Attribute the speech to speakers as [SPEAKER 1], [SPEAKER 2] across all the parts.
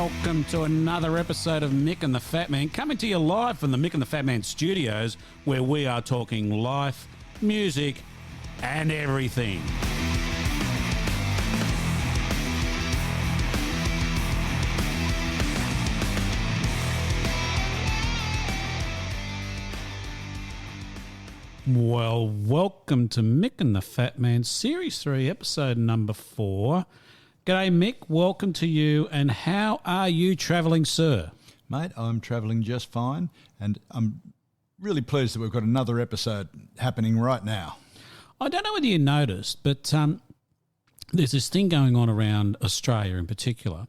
[SPEAKER 1] welcome to another episode of Mick and the Fat Man, coming to you live from the Mick and the Fat Man studios, where we are talking life, music, and everything. Well, welcome to Mick and the Fat Man, Series 3, Episode number 4. G'day, Mick. Welcome to you. And how are you travelling, sir?
[SPEAKER 2] Mate, I'm travelling just fine, and I'm really pleased that we've got another episode happening right now.
[SPEAKER 1] I don't know whether you noticed, but there's this thing going on around Australia in particular,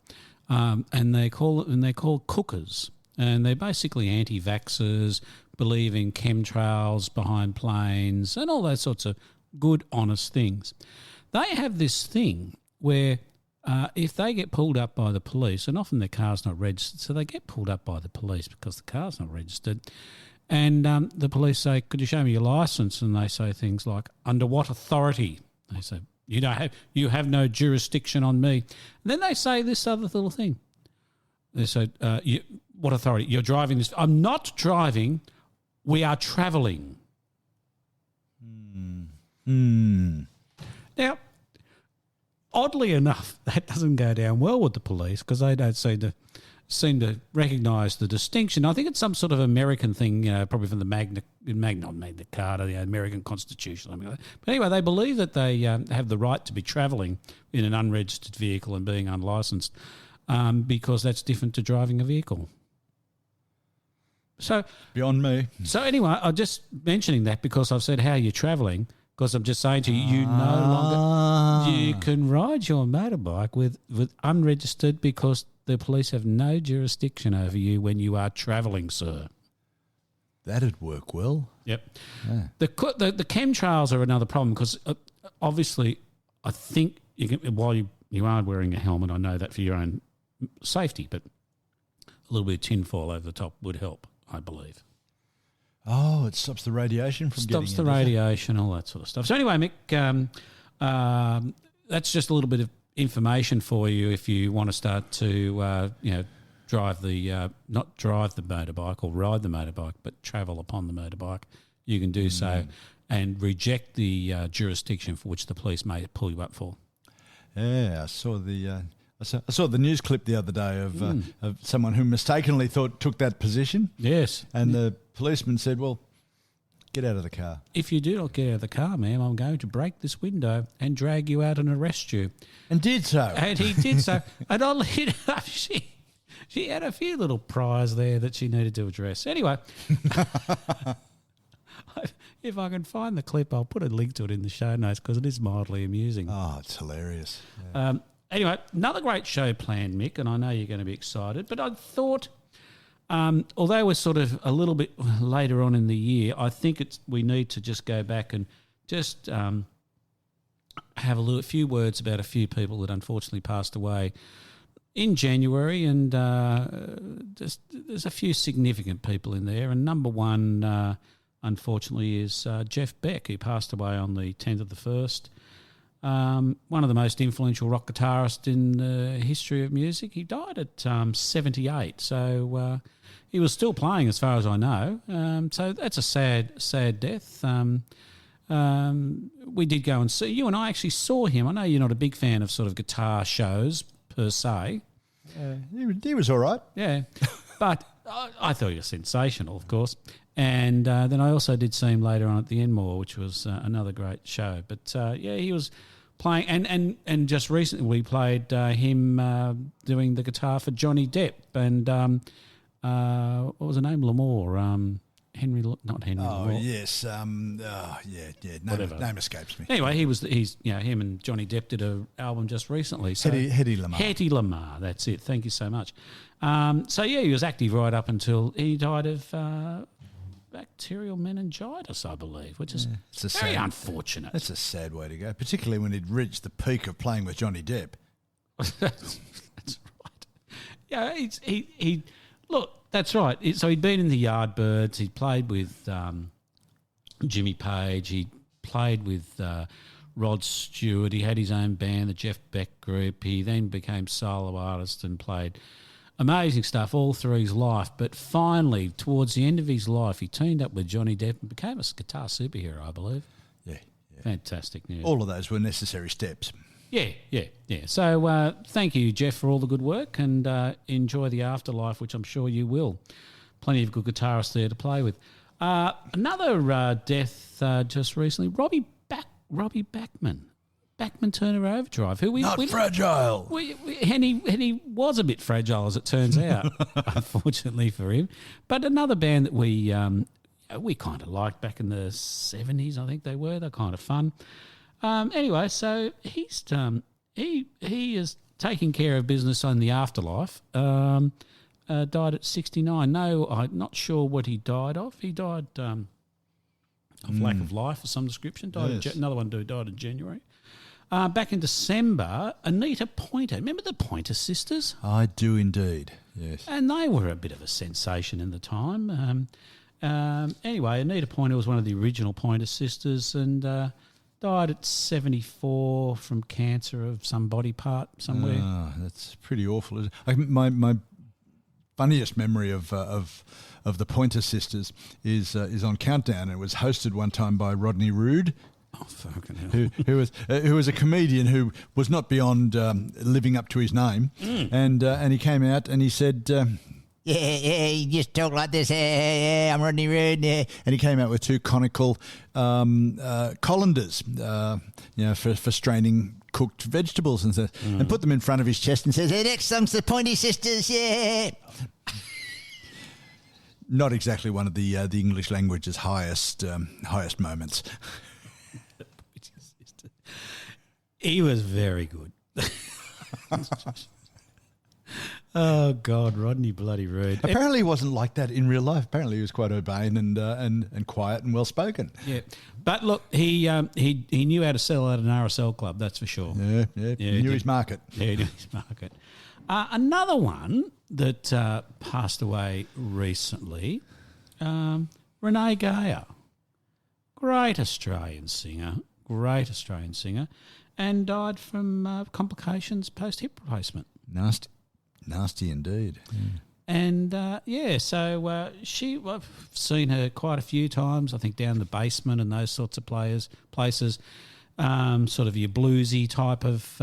[SPEAKER 1] and they're called cookers, and they're basically anti-vaxxers, believe in chemtrails behind planes and all those sorts of good, honest things. They have this thing where if they get pulled up by the police, and often their car's not registered, so they get pulled up by the police because the car's not registered, and the police say, could you show me your licence? And they say things like, under what authority? They say, you have no jurisdiction on me. And then they say this other little thing. They say, what authority? You're driving this. I'm not driving. We are travelling. Now, oddly enough, that doesn't go down well with the police because they don't seem to recognise the distinction. I think it's some sort of American thing, probably from the Magna Carta, the American Constitution. Something like that. But anyway, they believe that they have the right to be travelling in an unregistered vehicle and being unlicensed because that's different to driving a vehicle. So
[SPEAKER 2] beyond me.
[SPEAKER 1] So anyway, I'm just mentioning that because I've said how you're travelling, because I'm just saying to you, you no longer you can ride your motorbike with unregistered because the police have no jurisdiction over you when you are travelling, sir.
[SPEAKER 2] That'd work well.
[SPEAKER 1] Yep.
[SPEAKER 2] Yeah.
[SPEAKER 1] The chemtrails are another problem because obviously I think while you are wearing a helmet, I know that for your own safety, but a little bit of tinfoil over the top would help, I believe.
[SPEAKER 2] Oh, it stops the radiation from getting in.
[SPEAKER 1] Stops the radiation, all that sort of stuff. So anyway, Mick, that's just a little bit of information for you if you want to start to, drive the not drive the motorbike or ride the motorbike, but travel upon the motorbike. You can do so and reject the jurisdiction for which the police may pull you up for.
[SPEAKER 2] Yeah, I saw the news clip the other day of someone who mistakenly took that position.
[SPEAKER 1] Yes.
[SPEAKER 2] And the policeman said, well, get out of the car.
[SPEAKER 1] If you do not get out of the car, ma'am, I'm going to break this window and drag you out and arrest you.
[SPEAKER 2] And did so.
[SPEAKER 1] And he did so. And oddly enough, she had a few little priors there that she needed to address. Anyway, if I can find the clip, I'll put a link to it in the show notes because it is mildly amusing.
[SPEAKER 2] Oh, it's hilarious. Yeah.
[SPEAKER 1] Anyway, another great show planned, Mick, and I know you're going to be excited, but I thought, although we're sort of a little bit later on in the year, I think we need to just go back and just have a few words about a few people that unfortunately passed away in January, and there's a few significant people in there, and number one, unfortunately, is Jeff Beck, who passed away on the 10th of the 1st. One of the most influential rock guitarists in the history of music. He died at 78, so he was still playing as far as I know. So that's a sad death. We did go and see, you and I actually saw him. I know you're not a big fan of sort of guitar shows per se.
[SPEAKER 2] He was all right.
[SPEAKER 1] Yeah, but I thought he was sensational, of course. And then I also did see him later on at the Enmore, which was another great show. But he was playing, and just recently we played him doing the guitar for Johnny Depp and what was the name? Lamore, not Henry.
[SPEAKER 2] Oh
[SPEAKER 1] Lamore.
[SPEAKER 2] yes, Name escapes me.
[SPEAKER 1] Anyway, he's him and Johnny Depp did an album just recently. So
[SPEAKER 2] Hedy Lamarr.
[SPEAKER 1] Hedy Lamarr, that's it. Thank you so much. He was active right up until he died of bacterial meningitis, I believe, which is very unfortunate.
[SPEAKER 2] That's a sad way to go, particularly when he'd reached the peak of playing with Johnny Depp.
[SPEAKER 1] That's right. Yeah, he look. That's right. So he'd been in the Yardbirds. He played with Jimmy Page. He played with Rod Stewart. He had his own band, the Jeff Beck Group. He then became solo artist and played amazing stuff all through his life. But finally, towards the end of his life, he teamed up with Johnny Depp and became a guitar superhero, I believe.
[SPEAKER 2] Yeah.
[SPEAKER 1] Fantastic news.
[SPEAKER 2] All of those were necessary steps.
[SPEAKER 1] Yeah. So thank you, Jeff, for all the good work, and enjoy the afterlife, which I'm sure you will. Plenty of good guitarists there to play with. Another death just recently, Robbie Bachman. Bachman Turner Overdrive, who
[SPEAKER 2] fragile.
[SPEAKER 1] And he was a bit fragile, as it turns out, unfortunately for him. But another band that we kind of liked back in the 70s, I think they were. They're kind of fun. Anyway, so he is taking care of business on the afterlife. Died at 69. No, I'm not sure what he died of. He died of lack of life of some description. Another one died in January. Back in December, Anita Pointer. Remember the Pointer Sisters?
[SPEAKER 2] I do indeed, yes.
[SPEAKER 1] And they were a bit of a sensation in the time. Anyway, Anita Pointer was one of the original Pointer Sisters and died at 74 from cancer of some body part somewhere.
[SPEAKER 2] That's pretty awful. My funniest memory of the Pointer Sisters is on Countdown. It was hosted one time by Rodney Roode.
[SPEAKER 1] Oh, fucking hell.
[SPEAKER 2] Who was a comedian who was not beyond living up to his name. And he came out and he said, you just talk like this, I'm Rodney Roode. And he came out with two conical colanders, for straining cooked vegetables and put them in front of his chest and says, next song's the Pointy Sisters, yeah. Not exactly one of the English language's highest moments.
[SPEAKER 1] He was very good. Oh, God, Rodney bloody Roode.
[SPEAKER 2] Apparently he wasn't like that in real life. Apparently he was quite urbane and quiet and well-spoken.
[SPEAKER 1] Yeah. But look, he knew how to sell at an RSL club, that's for sure.
[SPEAKER 2] Yeah, he knew his market.
[SPEAKER 1] Yeah, he knew his market. Another one that passed away recently, Renee Geyer. Great Australian singer, and died from complications post-hip replacement.
[SPEAKER 2] Nasty indeed. Yeah.
[SPEAKER 1] And, so I've seen her quite a few times, I think down the Basement and those sorts of places, sort of your bluesy type of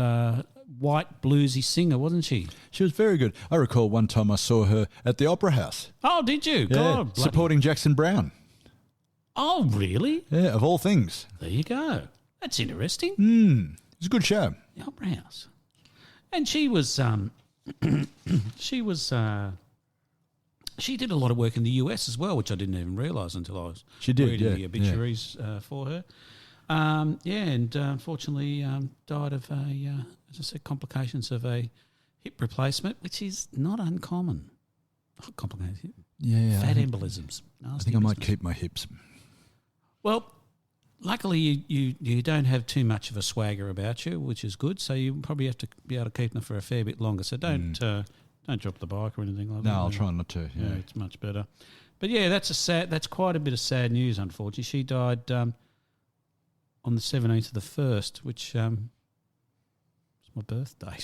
[SPEAKER 1] white bluesy singer, wasn't she?
[SPEAKER 2] She was very good. I recall one time I saw her at the Opera House.
[SPEAKER 1] Oh, did you?
[SPEAKER 2] Yeah,
[SPEAKER 1] God,
[SPEAKER 2] supporting Jackson Browne.
[SPEAKER 1] Oh, really?
[SPEAKER 2] Yeah, of all things.
[SPEAKER 1] There you go. That's interesting.
[SPEAKER 2] It was a good show.
[SPEAKER 1] The Opera House. And she was... she did a lot of work in the US as well, which I didn't even realise until I was reading the obituaries for her. And unfortunately died of as I said, complications of a hip replacement, which is not uncommon. Not complicated.
[SPEAKER 2] Yeah,
[SPEAKER 1] fat embolisms.
[SPEAKER 2] I think I might keep my hips.
[SPEAKER 1] Well, luckily you don't have too much of a swagger about you, which is good. So you probably have to be able to keep them for a fair bit longer. So don't drop the bike or anything like that.
[SPEAKER 2] No, I'll try not to.
[SPEAKER 1] Yeah, it's much better. But yeah, that's quite a bit of sad news. Unfortunately, she died on the 17th of the 1st, which was my birthday.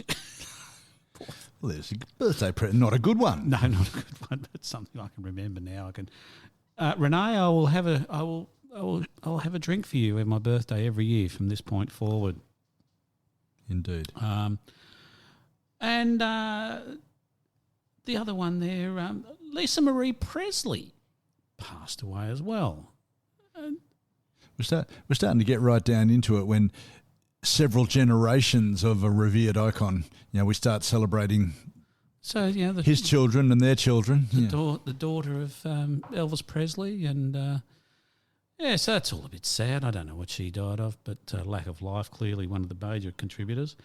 [SPEAKER 2] Well, there's a birthday present, not a good one.
[SPEAKER 1] No, not a good one, but something I can remember now. I can. Renee, I will have a drink for you at my birthday every year from this point forward.
[SPEAKER 2] Indeed.
[SPEAKER 1] And the other one there, Lisa Marie Presley, passed away as well.
[SPEAKER 2] We're starting to get right down into it when several generations of a revered icon, we start celebrating his children and their children.
[SPEAKER 1] The daughter of Elvis Presley and... so that's all a bit sad. I don't know what she died of, but lack of life, clearly one of the major contributors.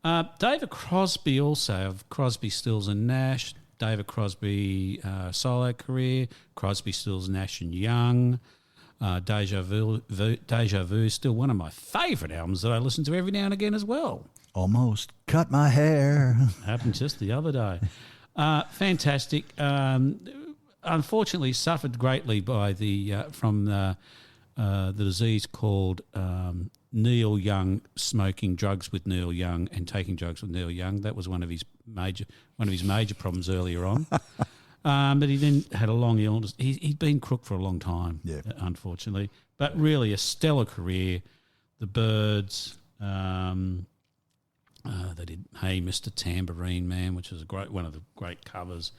[SPEAKER 1] David Crosby also, of Crosby, Stills and Nash. David Crosby solo career, Crosby, Stills, Nash and Young. Deja Vu is still one of my favourite albums that I listen to every now and again as well.
[SPEAKER 2] Almost cut my hair.
[SPEAKER 1] Happened just the other day. Fantastic. Unfortunately, suffered greatly by from the disease called Neil Young smoking drugs with Neil Young and taking drugs with Neil Young. That was one of his major problems earlier on. But he then had a long illness. He'd been crook for a long time, unfortunately. But really a stellar career. The Byrds, they did Hey Mr. Tambourine Man, which was one of the great covers.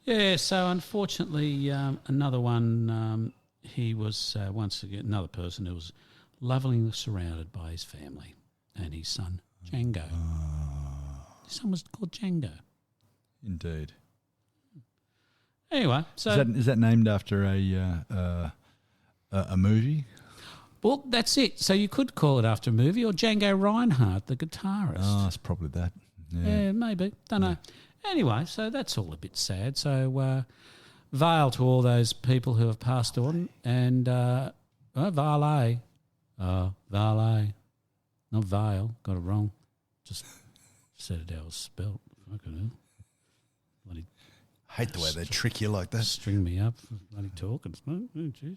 [SPEAKER 1] Yeah, so unfortunately another one, he was once again another person who was lovingly surrounded by his family and his son, Django. His son was called Django.
[SPEAKER 2] Indeed.
[SPEAKER 1] Anyway, so
[SPEAKER 2] is that named after a movie?
[SPEAKER 1] Well, that's it. So you could call it after a movie, or Django Reinhardt, the guitarist.
[SPEAKER 2] Oh, it's probably that.
[SPEAKER 1] Yeah, maybe. Don't know. Anyway, so that's all a bit sad. So Vale to all those people who have passed on, and Vale, Vale, not Vale, got it wrong. Just said it how it was spelled. Fucking hell. Bloody
[SPEAKER 2] hate the way they trick you like that.
[SPEAKER 1] String me up for bloody talking. Oh, jeez.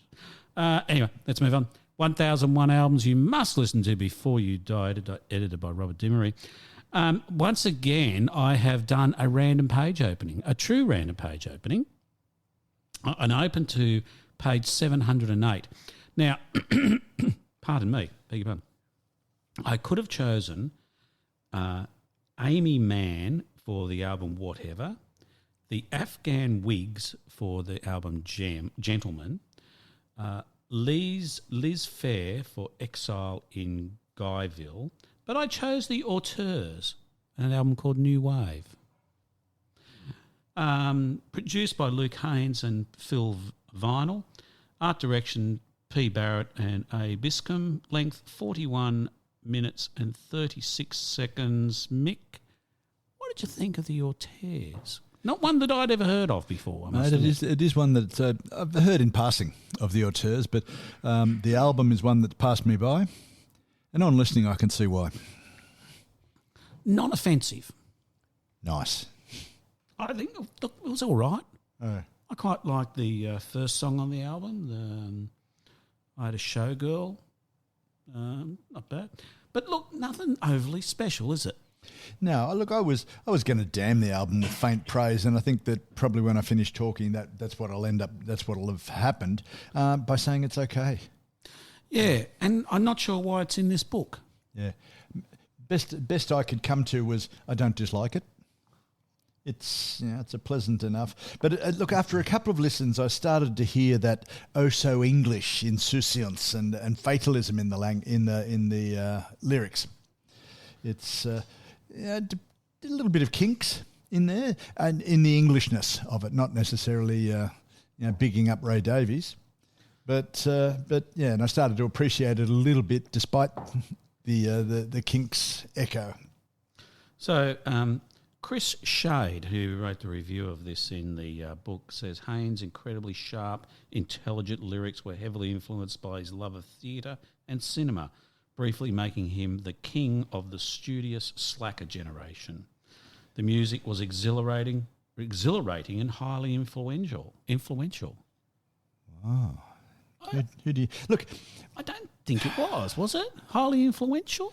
[SPEAKER 1] Anyway, let's move on. 1001 albums you must listen to before you die, edited by Robert Dimery. Once again, I have done a random page opening, a true random page opening, and open to page 708. Now, pardon me, beg your pardon. I could have chosen Amy Mann for the album Whatever, the Afghan Wigs for the album Gentleman, Liz Fair for Exile in Guyville, but I chose the Auteurs, an album called New Wave. Produced by Luke Haynes and Phil Vinyl, art direction P. Barrett and A. Biscombe, length 41 minutes and 36 seconds. Mick, what did you think of the Auteurs? Not one that I'd ever heard of before.
[SPEAKER 2] It is one that I've heard in passing of the Auteurs, but the album is one that passed me by, and on listening I can see why.
[SPEAKER 1] Non-offensive.
[SPEAKER 2] Nice.
[SPEAKER 1] I think it was all right.
[SPEAKER 2] Oh.
[SPEAKER 1] I quite liked the first song on the album. I had a Showgirl. Not bad. But look, nothing overly special, is it?
[SPEAKER 2] No, look, I was going to damn the album with faint praise, and I think that probably when I finish talking, that's what'll have happened by saying it's okay.
[SPEAKER 1] Yeah, and I'm not sure why it's in this book.
[SPEAKER 2] Yeah, best I could come to was I don't dislike it. It's a pleasant enough. But look, after a couple of listens, I started to hear that oh so English insouciance and fatalism in the lyrics. It's a little bit of kinks in there, and in the Englishness of it, not necessarily bigging up Ray Davies, but and I started to appreciate it a little bit, despite the kinks echo.
[SPEAKER 1] So Chris Shade, who wrote the review of this in the book, says Haynes' incredibly sharp, intelligent lyrics were heavily influenced by his love of theatre and cinema, briefly making him the king of the studious slacker generation. The music was exhilarating and highly influential.
[SPEAKER 2] Wow. Who do you... Look,
[SPEAKER 1] I don't think it was it? Highly influential?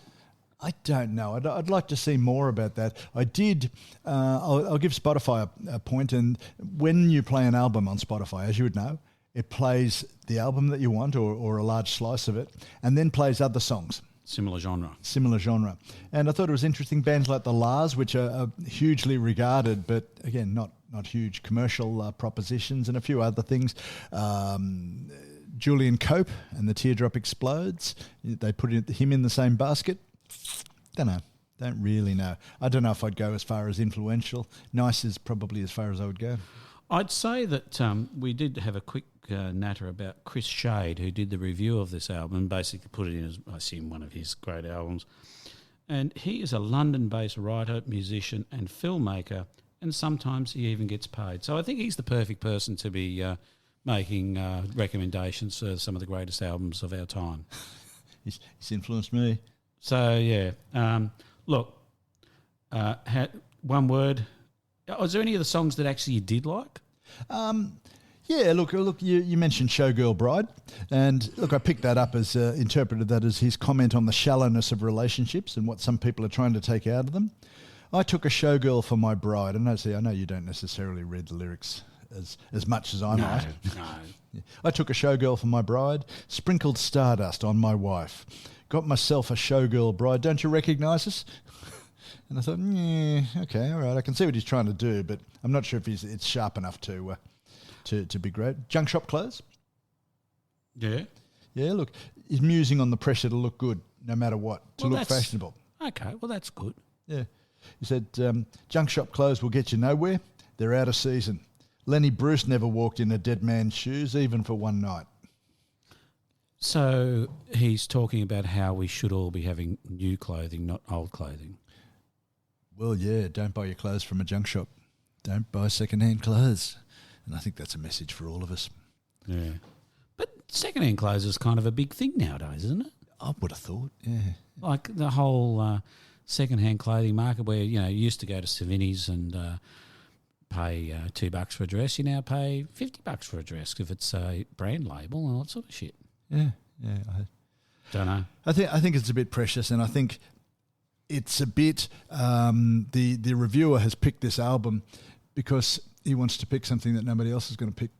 [SPEAKER 2] I don't know. I'd like to see more about that. I did... I'll give Spotify a point, and when you play an album on Spotify, as you would know, it plays the album that you want or a large slice of it, and then plays other songs.
[SPEAKER 1] Similar genre.
[SPEAKER 2] And I thought it was interesting, bands like the Lars, which are hugely regarded, but again, not huge commercial propositions, and a few other things. Julian Cope and the Teardrop Explodes, they put him in the same basket. Don't know. Don't really know. I don't know if I'd go as far as influential. Nice is probably as far as I would go.
[SPEAKER 1] I'd say that we did have a quick natter about Chris Shade, who did the review of this album, basically put it in as, I assume, one of his great albums. And he is a London-based writer, musician and filmmaker, and sometimes he even gets paid. So I think he's the perfect person to be making recommendations for some of the greatest albums of our time.
[SPEAKER 2] He's influenced me.
[SPEAKER 1] So, yeah. Look, one word. Was there any of the songs that actually you did like?
[SPEAKER 2] Yeah, look. You mentioned Showgirl Bride, and look, I picked that up as interpreted that as his comment on the shallowness of relationships and what some people are trying to take out of them. I took a showgirl for my bride, and I know you don't necessarily read the lyrics as much as I might.
[SPEAKER 1] No.
[SPEAKER 2] Yeah. I took a showgirl for my bride, sprinkled stardust on my wife, got myself a showgirl bride. Don't you recognise us? And I thought, yeah, okay, all right, I can see what he's trying to do, but I'm not sure if it's sharp enough to be great. Junk shop clothes?
[SPEAKER 1] Yeah.
[SPEAKER 2] Yeah, look, he's musing on the pressure to look good, no matter what, to look fashionable.
[SPEAKER 1] Okay, well, that's good.
[SPEAKER 2] Yeah. He said, junk shop clothes will get you nowhere. They're out of season. Lenny Bruce never walked in a dead man's shoes, even for one night.
[SPEAKER 1] So he's talking about how we should all be having new clothing, not old clothing.
[SPEAKER 2] Well, yeah, don't buy your clothes from a junk shop. Don't buy second-hand clothes. And I think that's a message for all of us.
[SPEAKER 1] Yeah. But second-hand clothes is kind of a big thing nowadays, isn't it?
[SPEAKER 2] I would have thought, yeah.
[SPEAKER 1] Like the whole second-hand clothing market where, you used to go to Savini's and pay $2 for a dress. You now pay $50 for a dress if it's a brand label and all that sort of shit.
[SPEAKER 2] Yeah.
[SPEAKER 1] I don't know.
[SPEAKER 2] I think it's a bit precious, and I think it's a bit the reviewer has picked this album because he wants to pick something that nobody else is going to pick.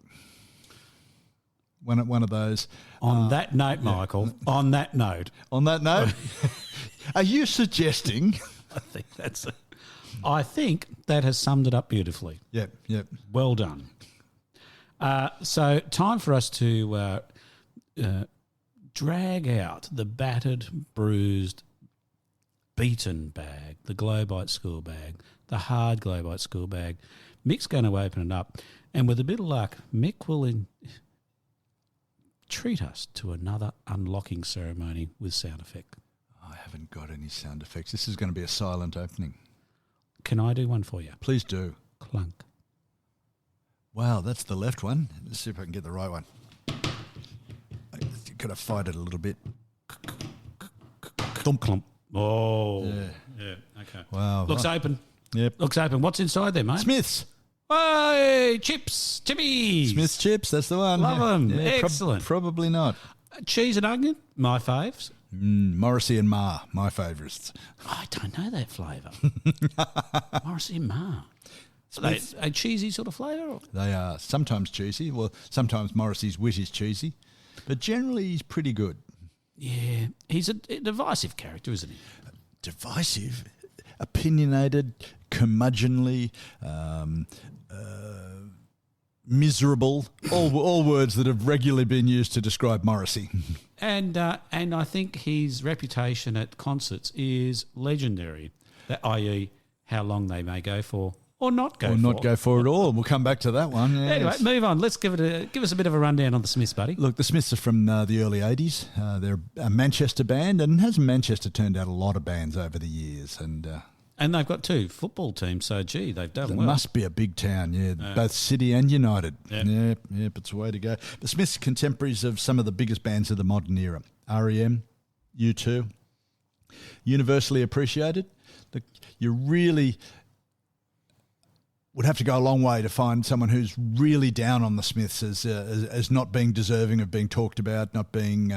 [SPEAKER 2] One of those.
[SPEAKER 1] On that note, Michael, on that note.
[SPEAKER 2] On that note, are you suggesting?
[SPEAKER 1] I think that has summed it up beautifully.
[SPEAKER 2] Yep.
[SPEAKER 1] Well done. So time for us to drag out the battered, bruised, beaten bag, the Globite school bag, the hard Globite school bag. Mick's going to open it up, and with a bit of luck, Mick will treat us to another unlocking ceremony with sound effect.
[SPEAKER 2] I haven't got any sound effects. This is going to be a silent opening.
[SPEAKER 1] Can I do one for you?
[SPEAKER 2] Please do.
[SPEAKER 1] Clunk.
[SPEAKER 2] Wow, that's the left one. Let's see if I can get the right one. You've got to fight it a little bit.
[SPEAKER 1] Thump, clump. Oh. Yeah. Okay.
[SPEAKER 2] Wow.
[SPEAKER 1] Looks open.
[SPEAKER 2] Yep.
[SPEAKER 1] Looks open. What's inside there, mate?
[SPEAKER 2] Smiths.
[SPEAKER 1] Hey, chippies.
[SPEAKER 2] Smith's chips, that's the one.
[SPEAKER 1] Love them.
[SPEAKER 2] Yeah,
[SPEAKER 1] Excellent.
[SPEAKER 2] Probably not.
[SPEAKER 1] Cheese and onion, my faves.
[SPEAKER 2] Morrissey and Marr, my favourites.
[SPEAKER 1] I don't know that flavour. Morrissey and Marr. Are they a cheesy sort of flavour?
[SPEAKER 2] They are sometimes cheesy. Well, sometimes Morrissey's wit is cheesy, but generally he's pretty good.
[SPEAKER 1] Yeah, he's a divisive character, isn't he?
[SPEAKER 2] Divisive, opinionated, curmudgeonly, miserable, all words that have regularly been used to describe Morrissey.
[SPEAKER 1] And I think his reputation at concerts is legendary, i.e. how long they may go for or not go for.
[SPEAKER 2] Or not go for at all. We'll come back to that one. Yes.
[SPEAKER 1] Anyway, move on. Let's give us a bit of a rundown on the Smiths, buddy.
[SPEAKER 2] Look, the Smiths are from the early 80s. They're a Manchester band, and hasn't Manchester turned out a lot of bands over the years?
[SPEAKER 1] And they've got 2 football teams, so gee, they've done well.
[SPEAKER 2] It must be a big town, both City and United.
[SPEAKER 1] Yep.
[SPEAKER 2] Yep, it's the way to go. The Smiths are contemporaries of some of the biggest bands of the modern era. R.E.M., U2, universally appreciated. Look, you really would have to go a long way to find someone who's really down on the Smiths as not being deserving of being talked about, not being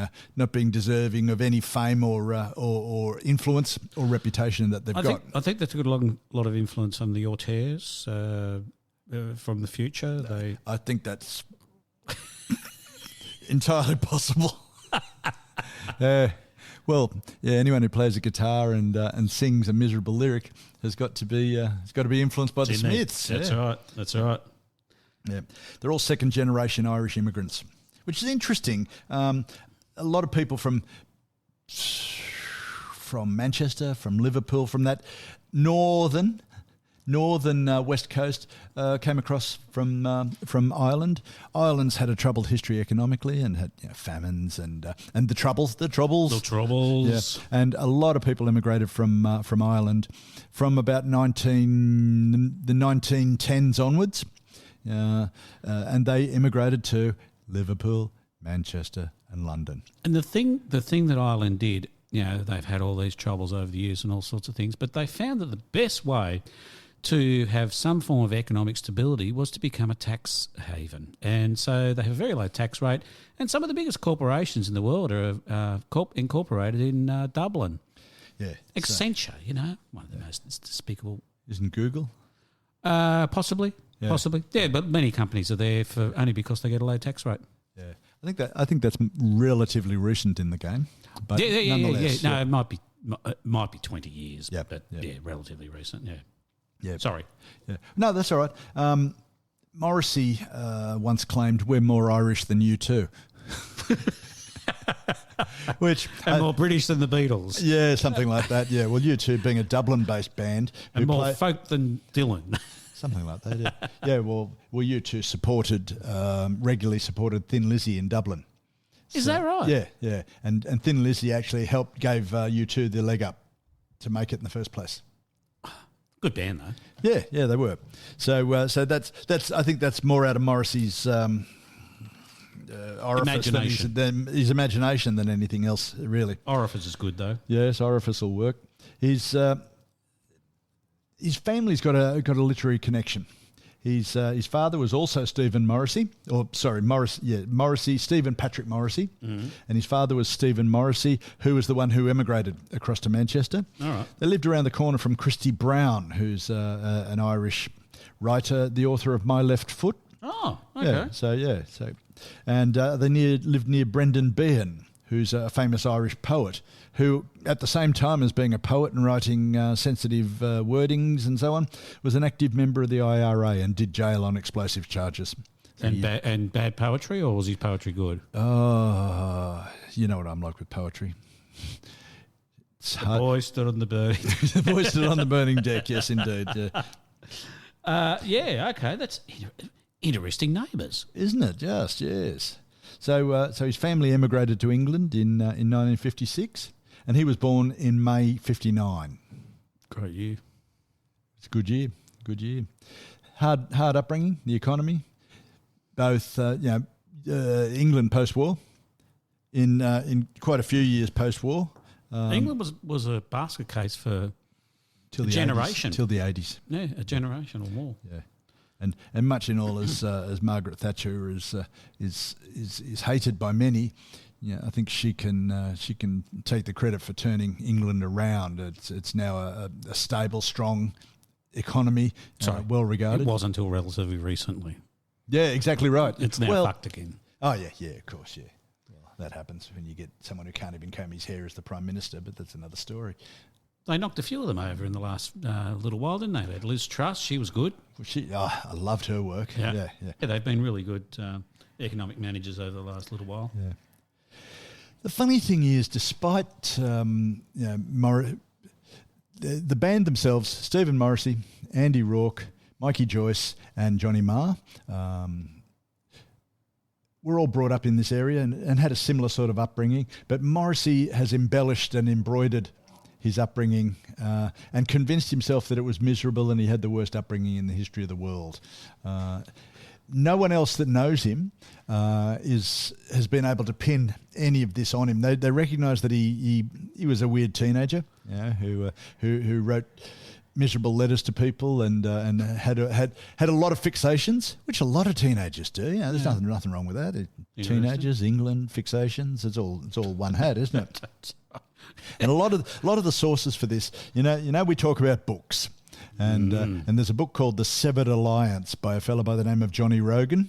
[SPEAKER 2] deserving of any fame or influence or reputation that they've got.
[SPEAKER 1] I think that's got a lot of influence on the Auteurs from the future.
[SPEAKER 2] I think that's entirely possible. Anyone who plays a guitar and sings a miserable lyric has got to be influenced by the Smiths.
[SPEAKER 1] That's right.
[SPEAKER 2] Yeah, they're all second generation Irish immigrants, which is interesting. A lot of people from Manchester, from Liverpool, from that northern west coast came across from Ireland. Ireland's had a troubled history economically and had famines and the troubles. Yeah, and a lot of people immigrated from Ireland from about the 1910s onwards, and they immigrated to Liverpool, Manchester, and London.
[SPEAKER 1] And the thing that Ireland did, they've had all these troubles over the years and all sorts of things, but they found that the best way to have some form of economic stability was to become a tax haven. And so they have a very low tax rate. And some of the biggest corporations in the world are incorporated in Dublin.
[SPEAKER 2] Yeah.
[SPEAKER 1] Accenture, one of the most despicable.
[SPEAKER 2] Isn't Google?
[SPEAKER 1] Possibly.
[SPEAKER 2] Yeah.
[SPEAKER 1] Possibly. Yeah, but many companies are there for only because they get a low tax rate.
[SPEAKER 2] Yeah. I think that's relatively recent in the game. But nonetheless,
[SPEAKER 1] No, it might be 20 years,
[SPEAKER 2] Yep,
[SPEAKER 1] but
[SPEAKER 2] yep.
[SPEAKER 1] relatively recent, yeah.
[SPEAKER 2] Yeah.
[SPEAKER 1] Sorry.
[SPEAKER 2] Yeah. No, that's all right. Morrissey once claimed, "We're more Irish than you too." Which
[SPEAKER 1] And more British than the Beatles.
[SPEAKER 2] yeah, something like that. Yeah, well, U2 being a Dublin-based band
[SPEAKER 1] And more folk than Dylan.
[SPEAKER 2] something like that. Yeah, yeah. Well, U2 regularly supported Thin Lizzy in Dublin.
[SPEAKER 1] Is that right?
[SPEAKER 2] Yeah, yeah. And Thin Lizzy actually gave U2 the leg up to make it in the first place.
[SPEAKER 1] Good band though.
[SPEAKER 2] Yeah, yeah, they were. So that's. I think that's more out of Morrissey's orifice than his imagination than anything else, really.
[SPEAKER 1] Orifice is good though.
[SPEAKER 2] Yes, orifice will work. His family's got a literary connection. His father was also Stephen Morrissey, Stephen Patrick Morrissey, and his father was Stephen Morrissey, who was the one who emigrated across to Manchester.
[SPEAKER 1] All right.
[SPEAKER 2] They lived around the corner from Christy Brown, who's an Irish writer, the author of My Left Foot.
[SPEAKER 1] Oh, okay.
[SPEAKER 2] And they lived near Brendan Behan, who's a famous Irish poet, who, at the same time as being a poet and writing sensitive wordings and so on, was an active member of the IRA and did jail on explosive charges.
[SPEAKER 1] And bad poetry, or was his poetry good?
[SPEAKER 2] You know what I'm like with poetry.
[SPEAKER 1] The boy stood on the burning.
[SPEAKER 2] The boy stood on the burning deck. Yes, indeed.
[SPEAKER 1] Yeah. Okay. That's interesting neighbours,
[SPEAKER 2] isn't it? Just yes. So his family emigrated to England in 1956, and he was born in May '59.
[SPEAKER 1] Great year.
[SPEAKER 2] It's a good year. Good year. Hard upbringing. The economy. Both England post-war. In quite a few years post-war.
[SPEAKER 1] England was a basket case for
[SPEAKER 2] till
[SPEAKER 1] a generation.
[SPEAKER 2] Till the 80s.
[SPEAKER 1] Yeah, a generation or more.
[SPEAKER 2] Yeah. And much in all as Margaret Thatcher is hated by many, I think she can take the credit for turning England around. It's now a stable, strong economy, well regarded.
[SPEAKER 1] It wasn't until relatively recently.
[SPEAKER 2] Yeah, exactly right.
[SPEAKER 1] It's now fucked again.
[SPEAKER 2] Oh yeah, of course, yeah. Well, that happens when you get someone who can't even comb his hair as the Prime Minister, but that's another story.
[SPEAKER 1] They knocked a few of them over in the last little while, didn't they? They had Liz Truss. She was good.
[SPEAKER 2] I loved her work. Yeah,
[SPEAKER 1] they've been really good economic managers over the last little while.
[SPEAKER 2] Yeah. The funny thing is, despite the band themselves, Stephen Morrissey, Andy Rourke, Mikey Joyce, and Johnny Marr, were all brought up in this area and had a similar sort of upbringing. But Morrissey has embellished and embroidered his upbringing and convinced himself that it was miserable and he had the worst upbringing in the history of the world. No one else that knows him has been able to pin any of this on him. They recognise that he was a weird teenager, who wrote miserable letters to people and had a lot of fixations, which a lot of teenagers do. There's nothing wrong with that. Teenagers, England, fixations. It's all one had, isn't it? And a lot of the sources for this, we talk about books, and there's a book called The Severed Alliance by a fellow by the name of Johnny Rogan,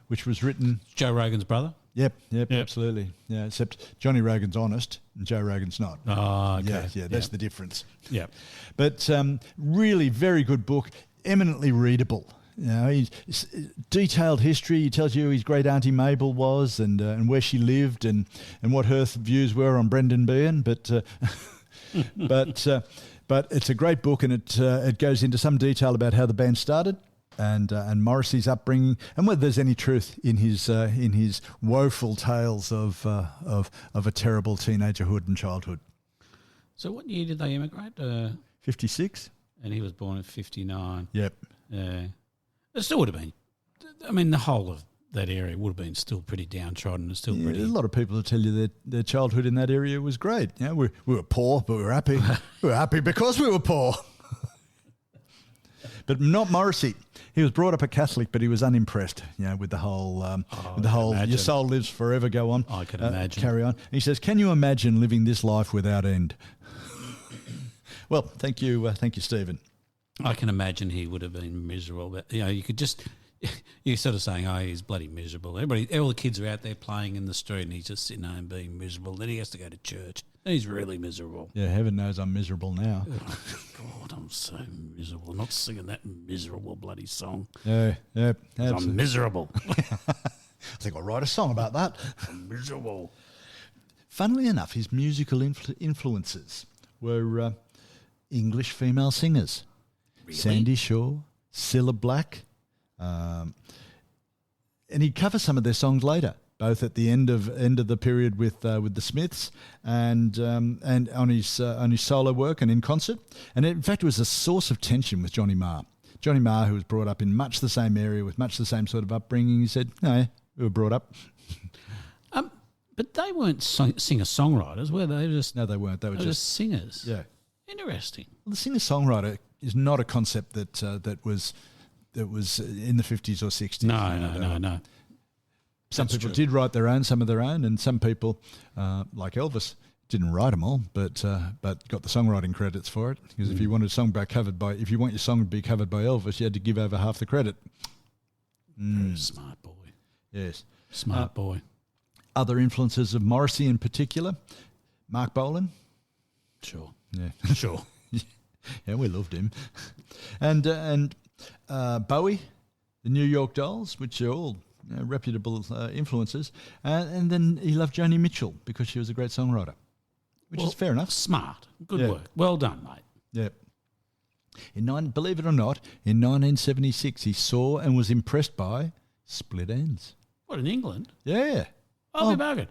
[SPEAKER 2] which was written.
[SPEAKER 1] Joe Rogan's brother.
[SPEAKER 2] Yep, absolutely. Yeah, except Johnny Rogan's honest and Joe Rogan's not.
[SPEAKER 1] Oh, okay.
[SPEAKER 2] Yeah, that's the difference.
[SPEAKER 1] Yeah,
[SPEAKER 2] but really very good book, eminently readable. He's detailed history. He tells you who his great auntie Mabel was and where she lived and what her views were on Brendan Behan. But it's a great book, and it goes into some detail about how the band started and Morrissey's upbringing and whether there's any truth in his woeful tales of a terrible teenagerhood and childhood.
[SPEAKER 1] So what year did they immigrate?
[SPEAKER 2] 56.
[SPEAKER 1] And he was born in 59.
[SPEAKER 2] Yep.
[SPEAKER 1] Yeah. It still would have been. I mean, the whole of that area would have been still pretty downtrodden. It's still pretty.
[SPEAKER 2] There's a lot of people who tell you that their childhood in that area was great. We were poor, but we were happy. We were happy because we were poor. But not Morrissey. He was brought up a Catholic, but he was unimpressed, with the whole, your soul lives forever, go on.
[SPEAKER 1] I can imagine.
[SPEAKER 2] Carry on. He says, can you imagine living this life without end? Well, thank you, Stephen.
[SPEAKER 1] I can imagine he would have been miserable. But, you could just... You're sort of saying, he's bloody miserable. All the kids are out there playing in the street and he's just sitting home being miserable. Then he has to go to church. And he's really miserable.
[SPEAKER 2] Yeah, heaven knows I'm miserable now.
[SPEAKER 1] Oh, God, I'm so miserable. I'm not singing that miserable bloody song.
[SPEAKER 2] Yeah.
[SPEAKER 1] I'm miserable.
[SPEAKER 2] I think I'll write a song about that.
[SPEAKER 1] I'm miserable.
[SPEAKER 2] Funnily enough, his musical influences were English female singers.
[SPEAKER 1] Really?
[SPEAKER 2] Sandy Shaw, Cilla Black... and he'd cover some of their songs later, both at the end of the period with the Smiths and on his solo work and in concert. And in fact, it was a source of tension with Johnny Marr. Johnny Marr, who was brought up in much the same area with much the same sort of upbringing, he said, "No, we were brought up."
[SPEAKER 1] But they weren't singer-songwriters, were they?
[SPEAKER 2] No, they weren't. They were just
[SPEAKER 1] singers.
[SPEAKER 2] Yeah,
[SPEAKER 1] interesting.
[SPEAKER 2] Well, the singer-songwriter is not a concept that was in the 50s or 60s.
[SPEAKER 1] No.
[SPEAKER 2] Some people did write some of their own, and some people, like Elvis, didn't write them all, but got the songwriting credits for it. Because if you want your song to be covered by Elvis, you had to give over half the credit.
[SPEAKER 1] Very smart boy.
[SPEAKER 2] Yes,
[SPEAKER 1] smart boy.
[SPEAKER 2] Other influences of Morrissey in particular, Mark Bolan.
[SPEAKER 1] Sure.
[SPEAKER 2] Yeah.
[SPEAKER 1] Sure.
[SPEAKER 2] Yeah, we loved him, and. Bowie, the New York Dolls, which are all reputable influences, and then he loved Joni Mitchell because she was a great songwriter, which is fair enough.
[SPEAKER 1] Smart, good work, well done, mate.
[SPEAKER 2] Yeah. Believe it or not, in 1976, he saw and was impressed by Split Enz.
[SPEAKER 1] What, in England?
[SPEAKER 2] Yeah.
[SPEAKER 1] I'll be bugging.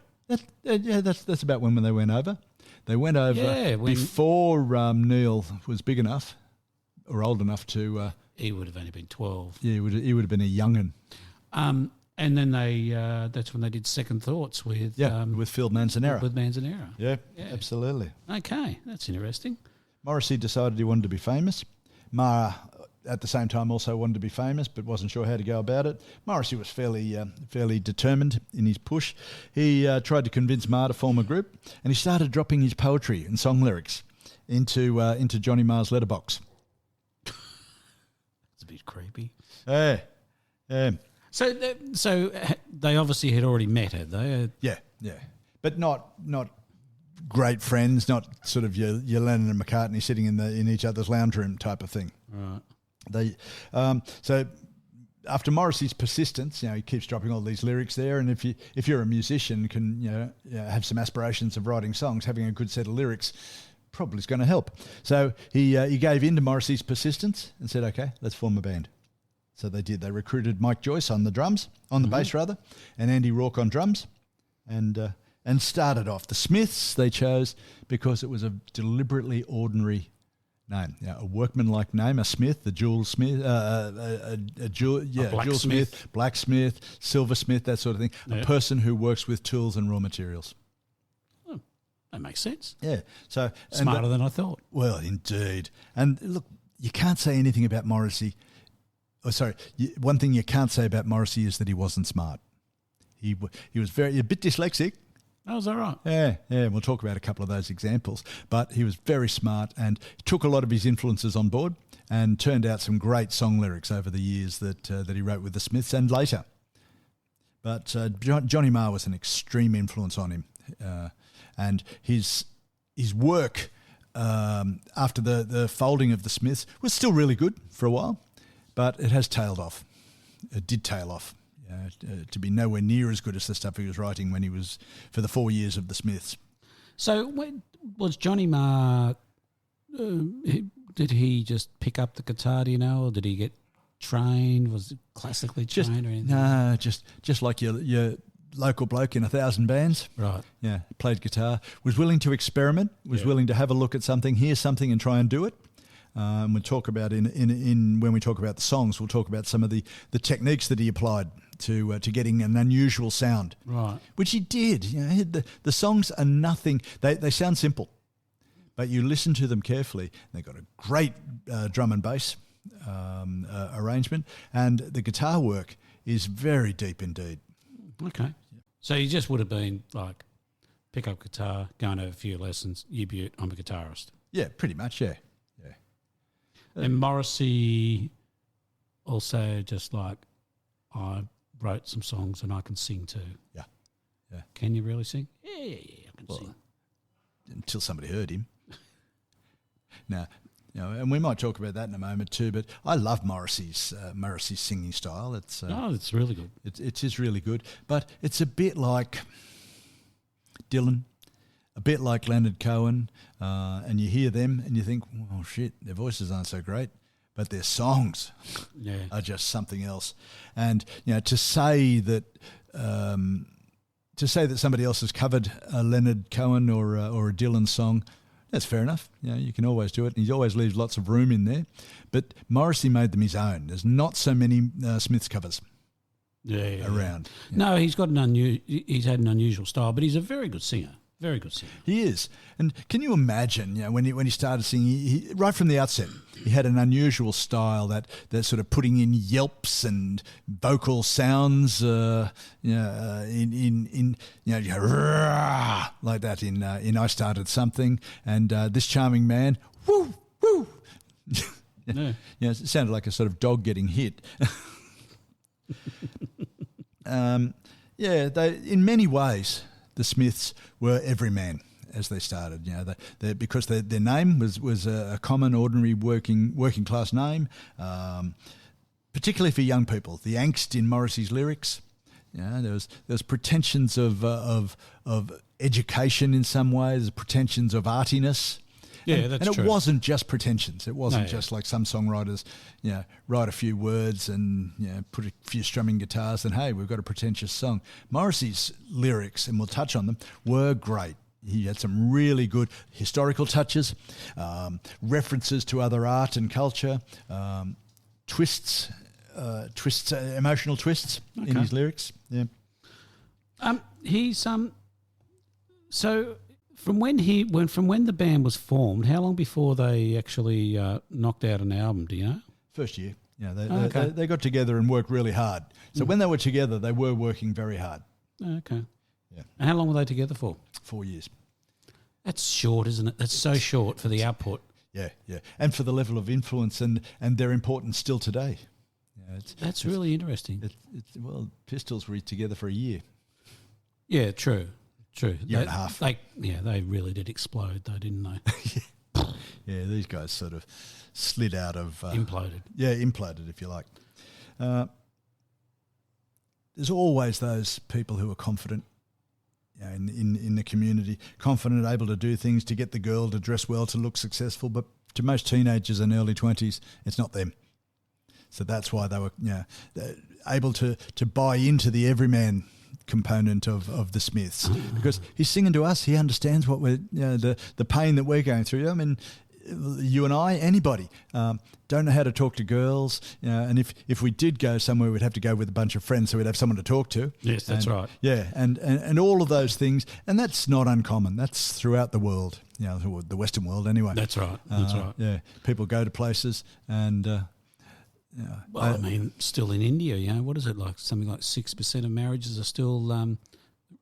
[SPEAKER 2] That's about when they went over. They went over before Neil was big enough or old enough to.
[SPEAKER 1] He would have only been 12.
[SPEAKER 2] Yeah, he would have been a young'un.
[SPEAKER 1] And then that's when they did Second Thoughts with
[SPEAKER 2] Phil Manzanera.
[SPEAKER 1] With Manzanera.
[SPEAKER 2] Yeah, absolutely.
[SPEAKER 1] Okay, that's interesting.
[SPEAKER 2] Morrissey decided he wanted to be famous. Marr, at the same time, also wanted to be famous, but wasn't sure how to go about it. Morrissey was fairly determined in his push. He tried to convince Marr to form a group, and he started dropping his poetry and song lyrics into Johnny Marr's letterbox.
[SPEAKER 1] A bit creepy.
[SPEAKER 2] Yeah.
[SPEAKER 1] So they obviously had already met, had they?
[SPEAKER 2] Yeah. But not great friends, not sort of your Lennon and McCartney sitting in each other's lounge room type of thing.
[SPEAKER 1] Right.
[SPEAKER 2] So after Morrissey's persistence, he keeps dropping all these lyrics there, and if you're a musician, can have some aspirations of writing songs, having a good set of lyrics probably is going to help. So he gave in to Morrissey's persistence and said, "Okay, let's form a band." So they did. They recruited Mike Joyce on the bass rather, and Andy Rourke on drums, and started off. The Smiths they chose because it was a deliberately ordinary name, a workman-like name, a smith, a jewel smith, Jewel Smith, blacksmith, silversmith, that sort of thing. Yeah. A person who works with tools and raw materials.
[SPEAKER 1] That makes sense.
[SPEAKER 2] Yeah. So
[SPEAKER 1] smarter than I thought.
[SPEAKER 2] Well, indeed. And look, you can't say anything about Morrissey. One thing you can't say about Morrissey is that he wasn't smart. He was a bit dyslexic.
[SPEAKER 1] Oh, is that right?
[SPEAKER 2] Yeah. We'll talk about a couple of those examples. But he was very smart and took a lot of his influences on board and turned out some great song lyrics over the years that he wrote with the Smiths and later. But Johnny Marr was an extreme influence on him. And his work after the folding of the Smiths was still really good for a while, but it has tailed off. It did tail off to be nowhere near as good as the stuff he was writing when he was for the 4 years of the Smiths.
[SPEAKER 1] So was Johnny Marr, did he just pick up the guitar, do you know, or did he get trained? Was it classically trained or anything?
[SPEAKER 2] No, just like your local bloke in 1,000 bands.
[SPEAKER 1] Right.
[SPEAKER 2] Yeah, played guitar, was willing to experiment, was willing to have a look at something, hear something and try and do it. We'll talk about when we talk about the songs, we'll talk about some of the techniques that he applied to getting an unusual sound.
[SPEAKER 1] Right.
[SPEAKER 2] Which he did. The songs are nothing, they sound simple, but you listen to them carefully. They've got a great drum and bass. arrangement, and the guitar work is very deep indeed.
[SPEAKER 1] Okay. So you just would have been like, pick up guitar, go and have a few lessons, you be I'm a guitarist.
[SPEAKER 2] Yeah, pretty much, yeah.
[SPEAKER 1] And Morrissey also just like, I wrote some songs and I can sing too.
[SPEAKER 2] Yeah.
[SPEAKER 1] Can you really sing? Yeah, I can sing.
[SPEAKER 2] Until somebody heard him. Now, and we might talk about that in a moment too, but I love Morrissey's singing style. It's
[SPEAKER 1] really good.
[SPEAKER 2] It is really good, but it's a bit like Dylan, a bit like Leonard Cohen, and you hear them and you think, oh shit, their voices aren't so great, but their songs are just something else. And to say that somebody else has covered a Leonard Cohen or a Dylan song, that's fair enough. You can always do it, and he always leaves lots of room in there. But Morrissey made them his own. There's not so many Smiths covers around.
[SPEAKER 1] No, he's had an unusual style, but he's a very good singer. Very good singer.
[SPEAKER 2] He is. And can you imagine, when he started singing, he right from the outset, he had an unusual style that sort of putting in yelps and vocal sounds, like that in I Started Something, and This Charming Man, woo, woo. It sounded like a sort of dog getting hit. In many ways, the Smiths were everyman as they started. Because their name was a common, ordinary working class name, particularly for young people. The angst in Morrissey's lyrics, there was pretensions of education in some ways, pretensions of artiness.
[SPEAKER 1] Yeah, that's
[SPEAKER 2] true.
[SPEAKER 1] true.
[SPEAKER 2] And it wasn't just pretensions. It wasn't just like some songwriters, write a few words and put a few strumming guitars and hey, we've got a pretentious song. Morrissey's lyrics, and we'll touch on them, were great. He had some really good historical touches, references to other art and culture, twists, emotional twists in his lyrics. Yeah.
[SPEAKER 1] He's so. From when the band was formed, how long before they actually knocked out an album? Do you know?
[SPEAKER 2] First year. They got together and worked really hard. So when they were together, they were working very hard.
[SPEAKER 1] Okay.
[SPEAKER 2] Yeah.
[SPEAKER 1] And how long were they together for?
[SPEAKER 2] 4 years.
[SPEAKER 1] That's short, isn't it? That's so short for the output.
[SPEAKER 2] Yeah. And for the level of influence and their importance still today.
[SPEAKER 1] That's really interesting.
[SPEAKER 2] Pistols were together for a year.
[SPEAKER 1] Yeah, true.
[SPEAKER 2] Year and a half.
[SPEAKER 1] They really did explode though, didn't they?
[SPEAKER 2] Yeah, these guys sort of slid out of...
[SPEAKER 1] imploded.
[SPEAKER 2] Yeah, imploded, if you like. There's always those people who are confident in the community, confident, able to do things, to get the girl to dress well, to look successful, but to most teenagers in early 20s, it's not them. So that's why they were able to buy into the everyman component of the Smiths, because he's singing to us. He understands what we're the pain that we're going through. I mean, you and I, anybody, don't know how to talk to girls, and if we did go somewhere, we'd have to go with a bunch of friends, so we'd have someone to talk to.
[SPEAKER 1] Yes, that's right.
[SPEAKER 2] Yeah, and all of those things, and that's not uncommon. That's throughout the world, the Western world anyway.
[SPEAKER 1] That's right.
[SPEAKER 2] Yeah, people go to places and.
[SPEAKER 1] I mean, still in India, what is it like? Something like 6% of marriages are still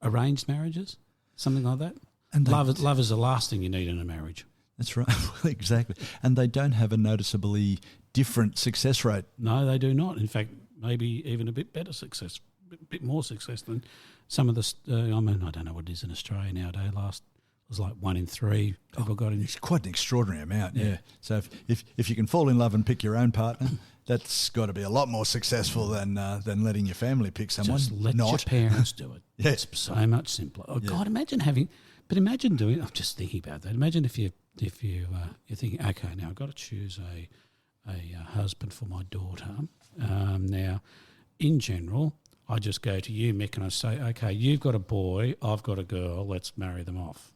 [SPEAKER 1] arranged marriages, something like that. And love is the last thing you need in a marriage.
[SPEAKER 2] That's right, exactly. And they don't have a noticeably different success rate.
[SPEAKER 1] No, they do not. In fact, maybe even a bit better success, a bit more success than some of the. I don't know what it is in Australia nowadays. Last was like 1 in 3 people got in.
[SPEAKER 2] It's quite an extraordinary amount. Yeah. So if you can fall in love and pick your own partner. That's got to be a lot more successful than letting your family pick someone.
[SPEAKER 1] Just let your parents do it.
[SPEAKER 2] Yeah.
[SPEAKER 1] It's so much simpler. Oh, God, imagine doing it. I'm just thinking about that. Imagine if you're thinking, okay, now I've got to choose a husband for my daughter. Now, in general, I just go to you, Mick, and I say, okay, you've got a boy, I've got a girl, let's marry them off.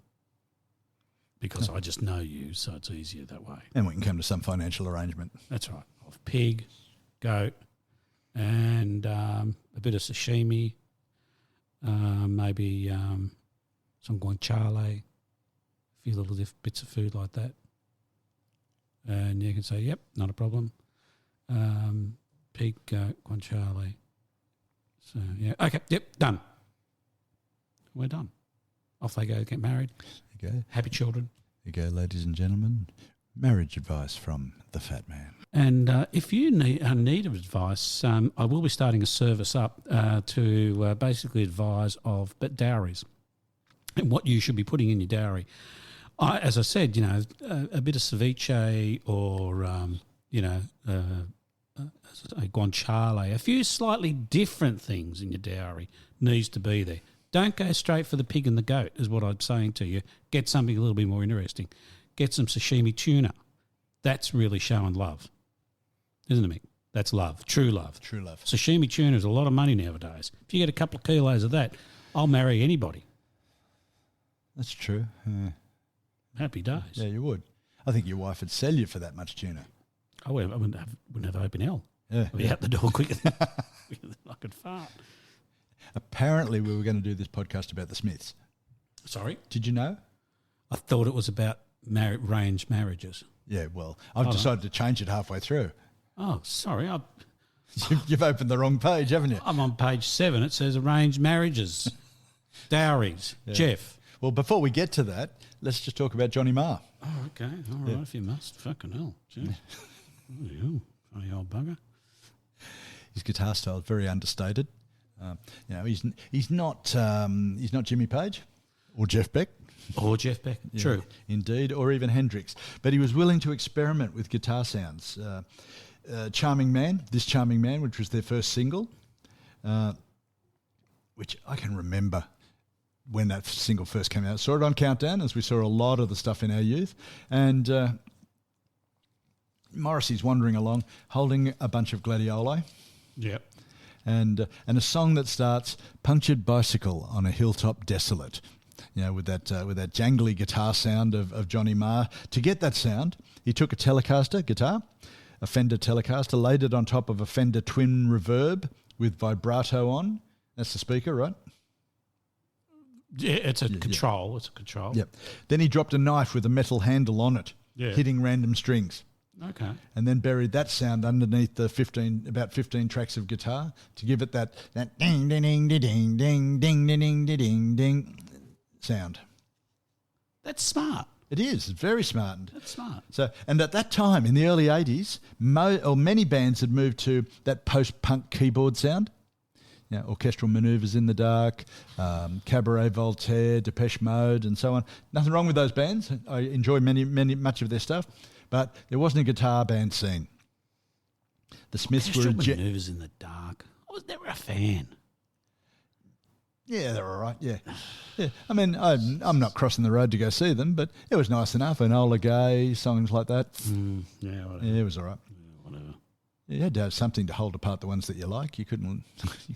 [SPEAKER 1] Because I just know you, so it's easier that way.
[SPEAKER 2] And we can come to some financial arrangement.
[SPEAKER 1] That's right. Of pig, goat, and a bit of sashimi, maybe some guanciale, a few little bits of food like that. And you can say, yep, not a problem. Pig, goat, guanciale. So, yeah. Okay, yep, done. We're done. Off they go, get married.
[SPEAKER 2] There you go.
[SPEAKER 1] Happy children.
[SPEAKER 2] There you go, ladies and gentlemen. Marriage advice from the Fat Man.
[SPEAKER 1] And if you need advice, I will be starting a service up to basically advise of dowries and what you should be putting in your dowry. As I said, a bit of ceviche or, a guanciale, a few slightly different things in your dowry needs to be there. Don't go straight for the pig and the goat, is what I'm saying to you. Get something a little bit more interesting. Get some sashimi tuna. That's really showing love, isn't it, Mick? That's love, true love.
[SPEAKER 2] True love.
[SPEAKER 1] Sashimi tuna is a lot of money nowadays. If you get a couple of kilos of that, I'll marry anybody.
[SPEAKER 2] That's true.
[SPEAKER 1] Happy days.
[SPEAKER 2] Yeah, you would. I think your wife would sell you for that much tuna.
[SPEAKER 1] I wouldn't have open hell.
[SPEAKER 2] Yeah.
[SPEAKER 1] I'd be out the door quicker than I could fart.
[SPEAKER 2] Apparently, we were going to do this podcast about the Smiths.
[SPEAKER 1] Sorry?
[SPEAKER 2] Did you know?
[SPEAKER 1] I thought it was about arranged marriages.
[SPEAKER 2] Yeah, well, I've decided to change it halfway through.
[SPEAKER 1] Oh, sorry.
[SPEAKER 2] You've opened the wrong page, haven't you?
[SPEAKER 1] I'm on page 7. It says arranged marriages, dowries. Yeah. Jeff.
[SPEAKER 2] Well, before we get to that, let's just talk about Johnny Marr.
[SPEAKER 1] Oh, okay. All right, if you must. Fucking hell. Jeff. Oh, funny old bugger.
[SPEAKER 2] His guitar style is very understated. He's not Jimmy Page or Jeff Beck.
[SPEAKER 1] Or Jeff Beck, yeah, true.
[SPEAKER 2] Indeed, or even Hendrix. But he was willing to experiment with guitar sounds. Charming Man, which was their first single, which I can remember when that single first came out. Saw it on Countdown, as we saw a lot of the stuff in our youth. And Morrissey's wandering along, holding a bunch of gladioli.
[SPEAKER 1] Yep.
[SPEAKER 2] And a song that starts, punctured bicycle on a hilltop desolate. With that jangly guitar sound of Johnny Marr. To get that sound, he took a Telecaster guitar, a Fender Telecaster, laid it on top of a Fender Twin Reverb with vibrato on. That's the speaker, right?
[SPEAKER 1] Yeah, it's a control. Yeah. It's a control.
[SPEAKER 2] Yep. Then he dropped a knife with a metal handle on it, hitting random strings.
[SPEAKER 1] Okay.
[SPEAKER 2] And then buried that sound underneath the 15 tracks of guitar to give it that ding ding ding ding ding ding ding ding ding sound.
[SPEAKER 1] That's smart.
[SPEAKER 2] It is. It's very smart.
[SPEAKER 1] That's smart.
[SPEAKER 2] So, and at that time, in the early 80s, many bands had moved to that post-punk keyboard sound. Orchestral Manoeuvres in the Dark, Cabaret Voltaire, Depeche Mode, and so on. Nothing wrong with those bands. I enjoy much of their stuff, but there wasn't a guitar band scene. The Smiths were...
[SPEAKER 1] Orchestral Manoeuvres in the Dark. I was never a fan.
[SPEAKER 2] Yeah, they're all right, yeah. I mean, I'm not crossing the road to go see them, but it was nice enough. Enola Gay, songs like that.
[SPEAKER 1] Yeah, whatever.
[SPEAKER 2] Yeah, it was all right.
[SPEAKER 1] Yeah, whatever.
[SPEAKER 2] You had to have something to hold apart the ones that you like. You couldn't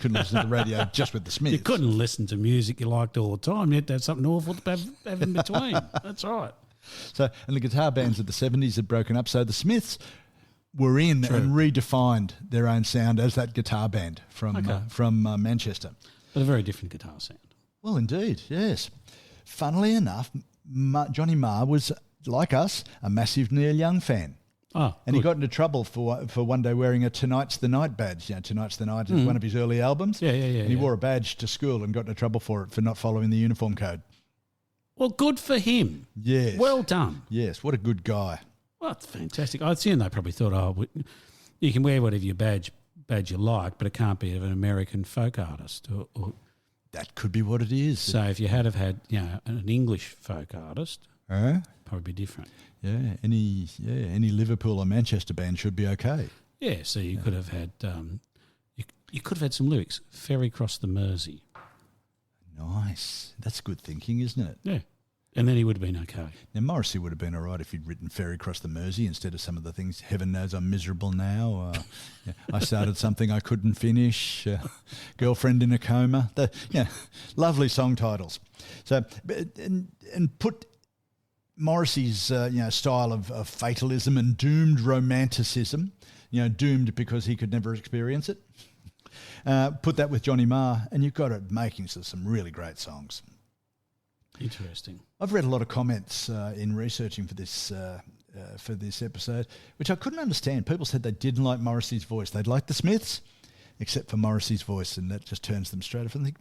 [SPEAKER 2] listen to the radio just with the Smiths.
[SPEAKER 1] You couldn't listen to music you liked all the time. You had to have something awful to have in between. That's right.
[SPEAKER 2] So, and the guitar bands of the 70s had broken up, so the Smiths were in and redefined their own sound as that guitar band from Manchester.
[SPEAKER 1] But a very different guitar sound.
[SPEAKER 2] Well, indeed, yes. Funnily enough, Johnny Marr was, like us, a massive Neil Young fan.
[SPEAKER 1] Oh,
[SPEAKER 2] and he got into trouble for one day wearing a Tonight's the Night badge. Tonight's the Night is one of his early albums.
[SPEAKER 1] Yeah.
[SPEAKER 2] And he wore a badge to school and got into trouble for not following the uniform code.
[SPEAKER 1] Well, good for him.
[SPEAKER 2] Yes.
[SPEAKER 1] Well done.
[SPEAKER 2] Yes, what a good guy.
[SPEAKER 1] Well, it's fantastic. I'd assume they probably thought, you can wear whatever your badge you like, but it can't be of an American folk artist. Or
[SPEAKER 2] that could be what it is.
[SPEAKER 1] So if you had an English folk artist, probably be different.
[SPEAKER 2] Yeah, any Liverpool or Manchester band should be okay.
[SPEAKER 1] Yeah, so you could have had you could have had some lyrics. Ferry cross the Mersey.
[SPEAKER 2] Nice. That's good thinking, isn't it?
[SPEAKER 1] Yeah. And then he would have been okay.
[SPEAKER 2] Now, Morrissey would have been all right if he'd written Ferry Cross the Mersey instead of some of the things, Heaven Knows I'm Miserable Now, I Started Something I Couldn't Finish, Girlfriend in a Coma. Lovely song titles. So, and put Morrissey's style of fatalism and doomed romanticism, doomed because he could never experience it, put that with Johnny Marr, and you've got it making some really great songs.
[SPEAKER 1] Interesting.
[SPEAKER 2] I've read a lot of comments in researching for this for this episode, which I couldn't understand. People said they didn't like Morrissey's voice. They'd like the Smiths, except for Morrissey's voice, and that just turns them straight off. And think,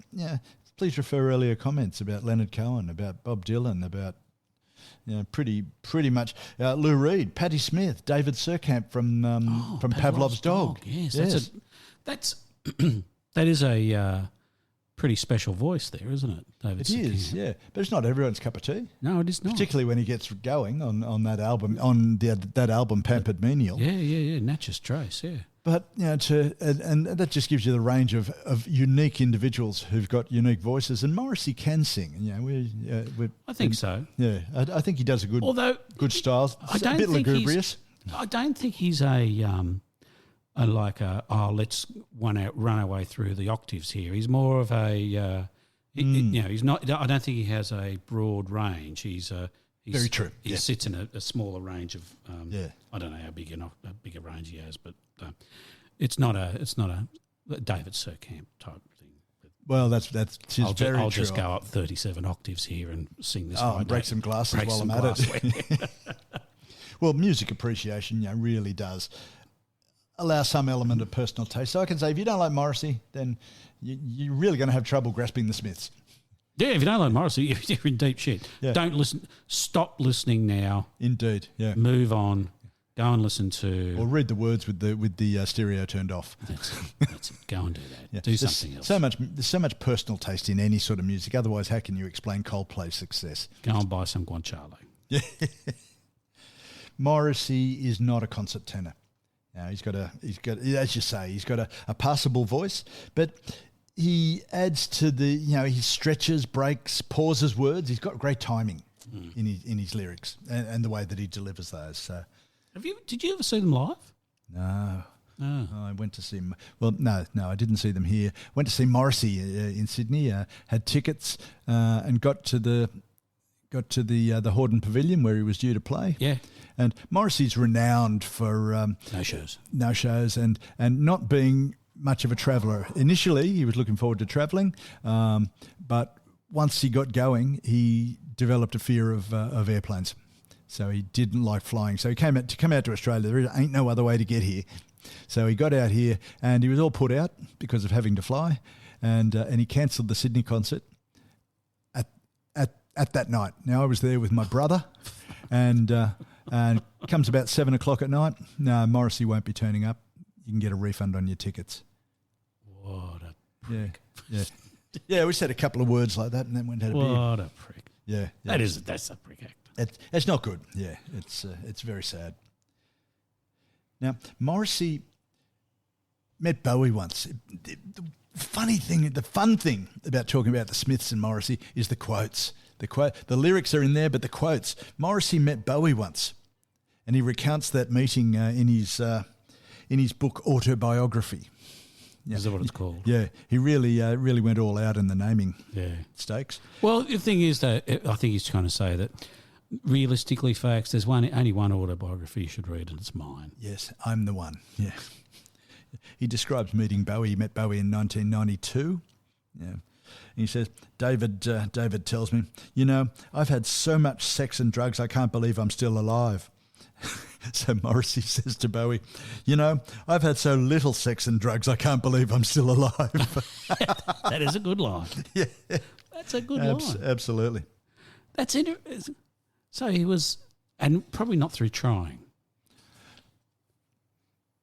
[SPEAKER 2] please refer earlier comments about Leonard Cohen, about Bob Dylan, about pretty much Lou Reed, Patti Smith, David Surkamp from Pavlov's Dog.
[SPEAKER 1] Yes. That is a pretty special voice there, isn't it, David Surkamp? It is,
[SPEAKER 2] yeah. But it's not everyone's cup of tea.
[SPEAKER 1] No, it is not.
[SPEAKER 2] Particularly when he gets going on that album, that album, Pampered Menial.
[SPEAKER 1] Yeah. Natchez Trace, yeah.
[SPEAKER 2] But, and that just gives you the range of unique individuals who've got unique voices. And Morrissey can sing.
[SPEAKER 1] I think so.
[SPEAKER 2] Yeah, I think he does a good style.
[SPEAKER 1] A bit lugubrious. I don't think he's let's run our way through the octaves here. He's more of a, he's not. I don't think he has a broad range. He's
[SPEAKER 2] very true.
[SPEAKER 1] He sits in a smaller range of. I don't know how big a bigger range he has, but it's not a David Surkamp type thing.
[SPEAKER 2] Well, that's I'll
[SPEAKER 1] just go up 37 octaves here and sing this.
[SPEAKER 2] And break some glasses while I'm at it. Well, music appreciation, really does allow some element of personal taste. So I can say, if you don't like Morrissey, then you're really going to have trouble grasping the Smiths.
[SPEAKER 1] Yeah, if you don't like Morrissey, you're in deep shit. Yeah. Don't listen. Stop listening now.
[SPEAKER 2] Indeed, yeah.
[SPEAKER 1] Move on. Go and listen to...
[SPEAKER 2] Or read the words with the stereo turned off.
[SPEAKER 1] That's it. Go and do that. Yeah. Do something else.
[SPEAKER 2] There's so much personal taste in any sort of music. Otherwise, how can you explain Coldplay's success?
[SPEAKER 1] Go and buy some guanciale.
[SPEAKER 2] Yeah. Morrissey is not a concert tenor. He's got, as you say, he's got a passable voice, but he adds to he stretches, breaks, pauses words. He's got great timing in his lyrics and the way that he delivers those. So,
[SPEAKER 1] did you ever see them live?
[SPEAKER 2] No. Oh. I went to see him. Well, no, I didn't see them here. Went to see Morrissey in Sydney. Had tickets and got to the Hordern Pavilion where he was due to play.
[SPEAKER 1] Yeah.
[SPEAKER 2] And Morrissey's renowned for no shows, and not being much of a traveller. Initially, he was looking forward to travelling, but once he got going, he developed a fear of airplanes. So he didn't like flying. So he came out to Australia. There ain't no other way to get here. So he got out here, and he was all put out because of having to fly, and he cancelled the Sydney concert at that night. Now I was there with my brother, and comes about 7 o'clock at night. No, Morrissey won't be turning up. You can get a refund on your tickets.
[SPEAKER 1] What a prick.
[SPEAKER 2] Yeah, we said a couple of words like that and then went and had a beer.
[SPEAKER 1] What a prick.
[SPEAKER 2] Yeah.
[SPEAKER 1] That's a prick act.
[SPEAKER 2] It's not good. Yeah, it's very sad. Now, Morrissey met Bowie once. The fun thing about talking about the Smiths and Morrissey is the quotes. The lyrics are in there, but the quotes. Morrissey met Bowie once, and he recounts that meeting in his book Autobiography.
[SPEAKER 1] Yeah. Is that what it's called?
[SPEAKER 2] Yeah, he really went all out in the naming stakes.
[SPEAKER 1] Well, the thing is that I think he's trying to say that realistically, folks, there's only one autobiography you should read, and it's mine.
[SPEAKER 2] Yes, I'm the one. Yeah. He describes meeting Bowie. He met Bowie in 1992. Yeah. And he says, David tells me, I've had so much sex and drugs, I can't believe I'm still alive. So Morrissey says to Bowie, I've had so little sex and drugs, I can't believe I'm still alive.
[SPEAKER 1] That is a good line.
[SPEAKER 2] Yeah.
[SPEAKER 1] That's a good line.
[SPEAKER 2] Absolutely.
[SPEAKER 1] That's interesting. So he was, and probably not through trying.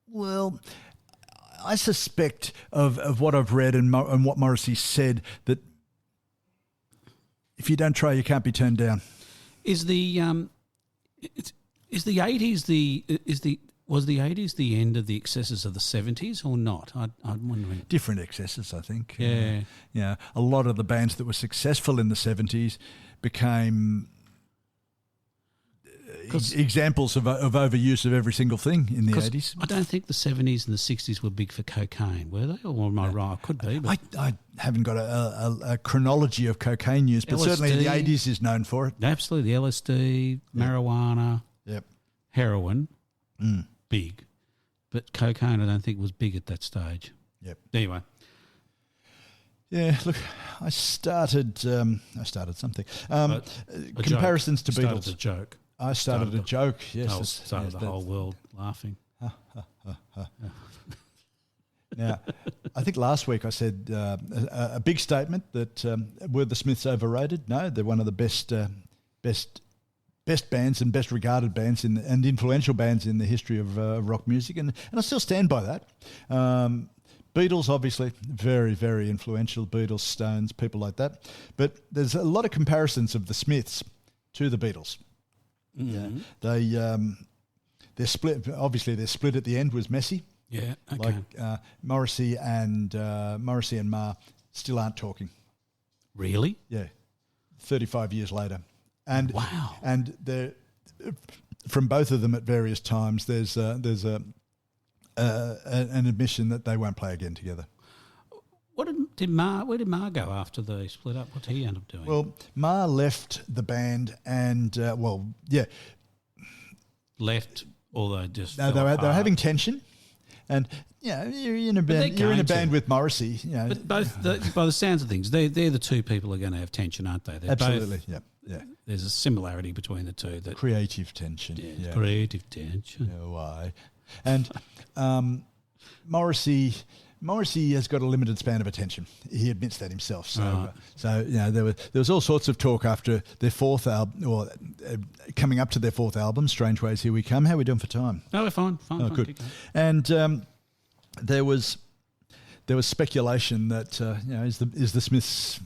[SPEAKER 2] Well, I suspect of what I've read and what Morrissey said that if you don't try, you can't be turned down.
[SPEAKER 1] Was the 80s the end of the excesses of the 70s or not? I'm wondering.
[SPEAKER 2] Different excesses, I think.
[SPEAKER 1] Yeah.
[SPEAKER 2] A lot of the bands that were successful in the 70s became examples of overuse of every single thing in the 80s.
[SPEAKER 1] I don't think the 70s and the 60s were big for cocaine, were they? Or am I right? Could be. But
[SPEAKER 2] I haven't got a chronology of cocaine use, but LSD, certainly the 80s is known for it.
[SPEAKER 1] Absolutely. LSD, marijuana, heroin, big. But cocaine I don't think was big at that stage.
[SPEAKER 2] Yep.
[SPEAKER 1] Anyway.
[SPEAKER 2] Yeah, look, I started something. Comparisons to Beatles.
[SPEAKER 1] A joke.
[SPEAKER 2] I started a joke. Yes,
[SPEAKER 1] started the whole world laughing.
[SPEAKER 2] Now, I think last week I said a big statement that were the Smiths overrated? No, they're one of the best bands and best regarded bands and influential bands in the history of rock music, and I still stand by that. Beatles, obviously, very, very influential. Beatles, Stones, people like that. But there's a lot of comparisons of the Smiths to the Beatles.
[SPEAKER 1] Mm-hmm.
[SPEAKER 2] Yeah, they're split. Obviously, their split at the end was messy.
[SPEAKER 1] Yeah, okay.
[SPEAKER 2] Like Morrissey and Marr still aren't talking.
[SPEAKER 1] Really?
[SPEAKER 2] Yeah, 35 years later. And
[SPEAKER 1] wow.
[SPEAKER 2] And from both of them at various times, there's an admission that they won't play again together.
[SPEAKER 1] Where did Marr go after they split up? What did he end up doing?
[SPEAKER 2] Well, Marr left the band and
[SPEAKER 1] left, or they just
[SPEAKER 2] no, they were having tension. And you're in a band. You're in a band with Morrissey.
[SPEAKER 1] But both, by the sounds of things, they're the two people who are going to have tension, aren't they? They're
[SPEAKER 2] absolutely.
[SPEAKER 1] Both,
[SPEAKER 2] yeah.
[SPEAKER 1] There's a similarity between the two. That
[SPEAKER 2] creative tension.
[SPEAKER 1] Yeah. Creative tension.
[SPEAKER 2] No, why? And Morrissey has got a limited span of attention. He admits that himself. So there was all sorts of talk after their fourth album, or coming up to their fourth album, Strangeways, Here We Come. How are we doing for time?
[SPEAKER 1] No, we're fine.
[SPEAKER 2] Good. And there was speculation that is the Smiths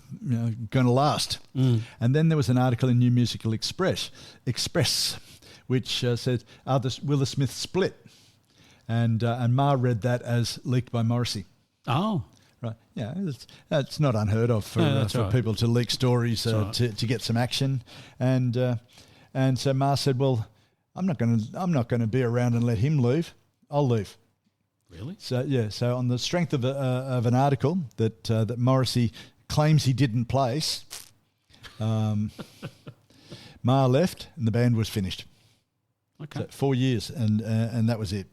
[SPEAKER 2] going to last?
[SPEAKER 1] Mm.
[SPEAKER 2] And then there was an article in New Musical Express, which said, "Will the Smiths split?" And Marr read that as leaked by Morrissey.
[SPEAKER 1] Oh.
[SPEAKER 2] Right. Yeah, that's not unheard of for
[SPEAKER 1] right.
[SPEAKER 2] people to leak stories to get some action. And so Marr said, "Well, I'm not going to be around and let him leave. I'll leave."
[SPEAKER 1] Really?
[SPEAKER 2] So on the strength of an article that Morrissey claims he didn't place, Marr left and the band was finished.
[SPEAKER 1] Okay.
[SPEAKER 2] So 4 years and that was it.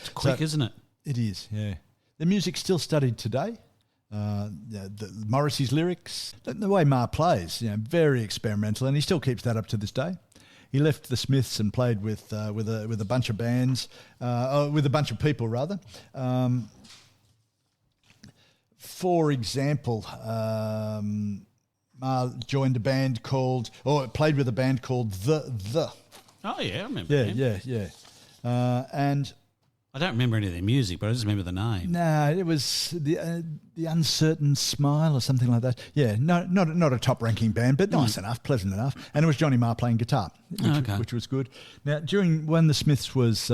[SPEAKER 1] It's quick, isn't it?
[SPEAKER 2] It is, yeah. The music's still studied today. Morrissey's lyrics, the way Marr plays, very experimental, and he still keeps that up to this day. He left the Smiths and played with a bunch of bands, with a bunch of people rather. For example, Marr joined a band played with a band called The.
[SPEAKER 1] Oh yeah, I remember.
[SPEAKER 2] Yeah. And
[SPEAKER 1] I don't remember any of their music, but I just remember the name.
[SPEAKER 2] No, it was the Uncertain Smile or something like that. Yeah, not a top-ranking band, but nice enough, pleasant enough. And it was Johnny Marr playing guitar, which was good. Now, when the Smiths was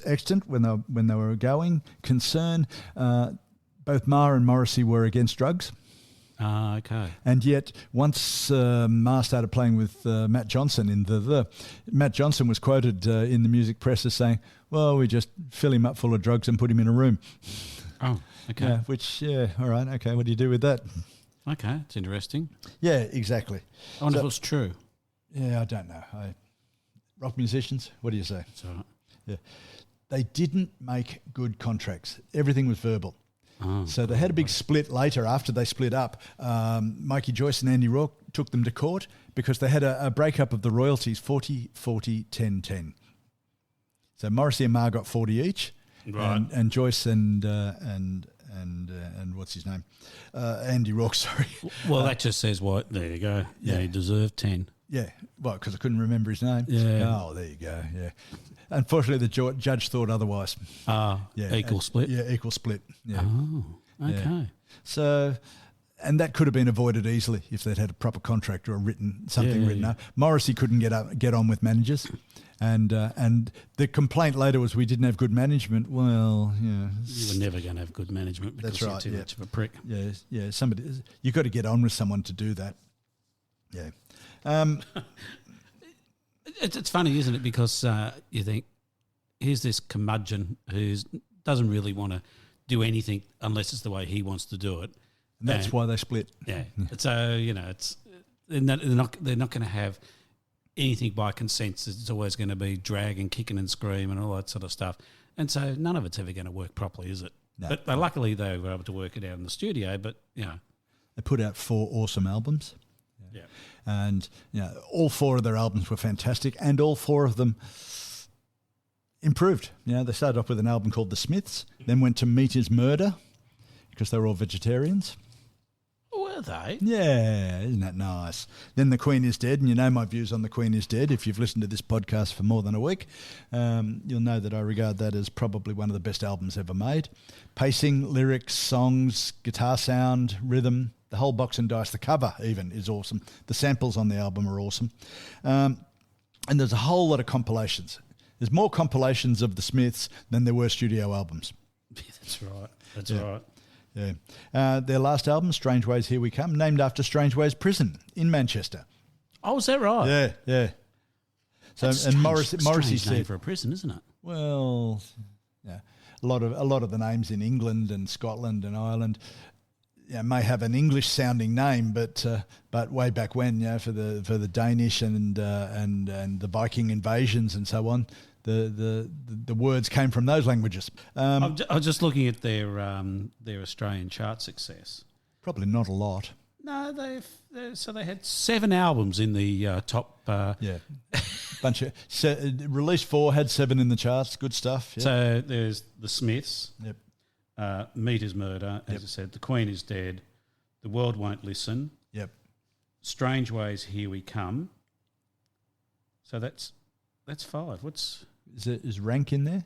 [SPEAKER 2] extant, when they were going concern, both Marr and Morrissey were against drugs.
[SPEAKER 1] Ah, okay.
[SPEAKER 2] And yet, once Marr started playing with Matt Johnson in the Matt Johnson was quoted in the music press as saying, "Well, we just fill him up full of drugs and put him in a room."
[SPEAKER 1] Oh, okay.
[SPEAKER 2] All right, okay. What do you do with that?
[SPEAKER 1] Okay, it's interesting.
[SPEAKER 2] Yeah, exactly.
[SPEAKER 1] I wonder if it was true.
[SPEAKER 2] Yeah, I don't know. Rock musicians, what do you say?
[SPEAKER 1] It's all right.
[SPEAKER 2] Yeah, they didn't make good contracts. Everything was verbal.
[SPEAKER 1] Oh,
[SPEAKER 2] so they had a big split later after they split up. Mikey Joyce and Andy Rourke took them to court because they had a breakup of the royalties, 40-40-10-10. So Morrissey and Marr got 40 each,
[SPEAKER 1] right.
[SPEAKER 2] and Joyce and what's his name, Andy Rourke. Sorry.
[SPEAKER 1] Well, that just says what. There you go. Yeah, he deserved 10.
[SPEAKER 2] Yeah, well, because I couldn't remember his name.
[SPEAKER 1] Yeah.
[SPEAKER 2] Oh, there you go. Yeah. Unfortunately, the judge thought otherwise.
[SPEAKER 1] Equal split?
[SPEAKER 2] Yeah, equal split. Yeah.
[SPEAKER 1] Oh, okay.
[SPEAKER 2] Yeah. So, and that could have been avoided easily if they'd had a proper contract or something written up. Morrissey couldn't get on with managers. And the complaint later was we didn't have good management. Well, yeah.
[SPEAKER 1] You were never going to have good management because you're too much of a prick.
[SPEAKER 2] Yeah. You've got to get on with someone to do that. Yeah.
[SPEAKER 1] It's funny, isn't it? Because you think, here's this curmudgeon who doesn't really want to do anything unless it's the way he wants to do it.
[SPEAKER 2] And that's why they split.
[SPEAKER 1] Yeah. So, they're not going to have anything by consensus. It's always going to be drag and kicking and scream and all that sort of stuff. And so none of it's ever going to work properly, is it?
[SPEAKER 2] No.
[SPEAKER 1] But luckily they were able to work it out in the studio. But,
[SPEAKER 2] They put out 4 awesome albums.
[SPEAKER 1] Yeah.
[SPEAKER 2] And all 4 of their albums were fantastic, and all 4 of them improved. They started off with an album called The Smiths, then went to Meat is Murder because they were all vegetarians.
[SPEAKER 1] Were they?
[SPEAKER 2] Yeah, isn't that nice? Then The Queen is Dead, and you know my views on The Queen is Dead. If you've listened to this podcast for more than a week, you'll know that I regard that as probably one of the best albums ever made. Pacing, lyrics, songs, guitar sound, rhythm, the whole box and dice. The cover even is awesome. The samples on the album are awesome. And there's a whole lot of compilations. There's more compilations of the Smiths than there were studio albums.
[SPEAKER 1] That's right. That's right.
[SPEAKER 2] Yeah. Their last album, Strangeways, Here We Come, named after Strangeways Prison in Manchester.
[SPEAKER 1] Oh, is that right?
[SPEAKER 2] Yeah, yeah. So
[SPEAKER 1] That's
[SPEAKER 2] and
[SPEAKER 1] strange,
[SPEAKER 2] Morrissey
[SPEAKER 1] strange name
[SPEAKER 2] said
[SPEAKER 1] for a prison, isn't it?
[SPEAKER 2] well, yeah, a lot of the names in England and Scotland and Ireland may have an English sounding name, but way back when, for the Danish and the Viking invasions and so on, the words came from those languages.
[SPEAKER 1] I was just looking at their Australian chart success.
[SPEAKER 2] Probably not a lot.
[SPEAKER 1] No, they had 7 albums in the top.
[SPEAKER 2] Bunch of released 4, had 7 in the charts. Good stuff. Yeah.
[SPEAKER 1] So there's the Smiths.
[SPEAKER 2] Yep.
[SPEAKER 1] Meat is Murder, as I said. The Queen is Dead. The World Won't Listen.
[SPEAKER 2] Yep.
[SPEAKER 1] Strangeways, Here We Come. So that's 5.
[SPEAKER 2] Is Rank in there?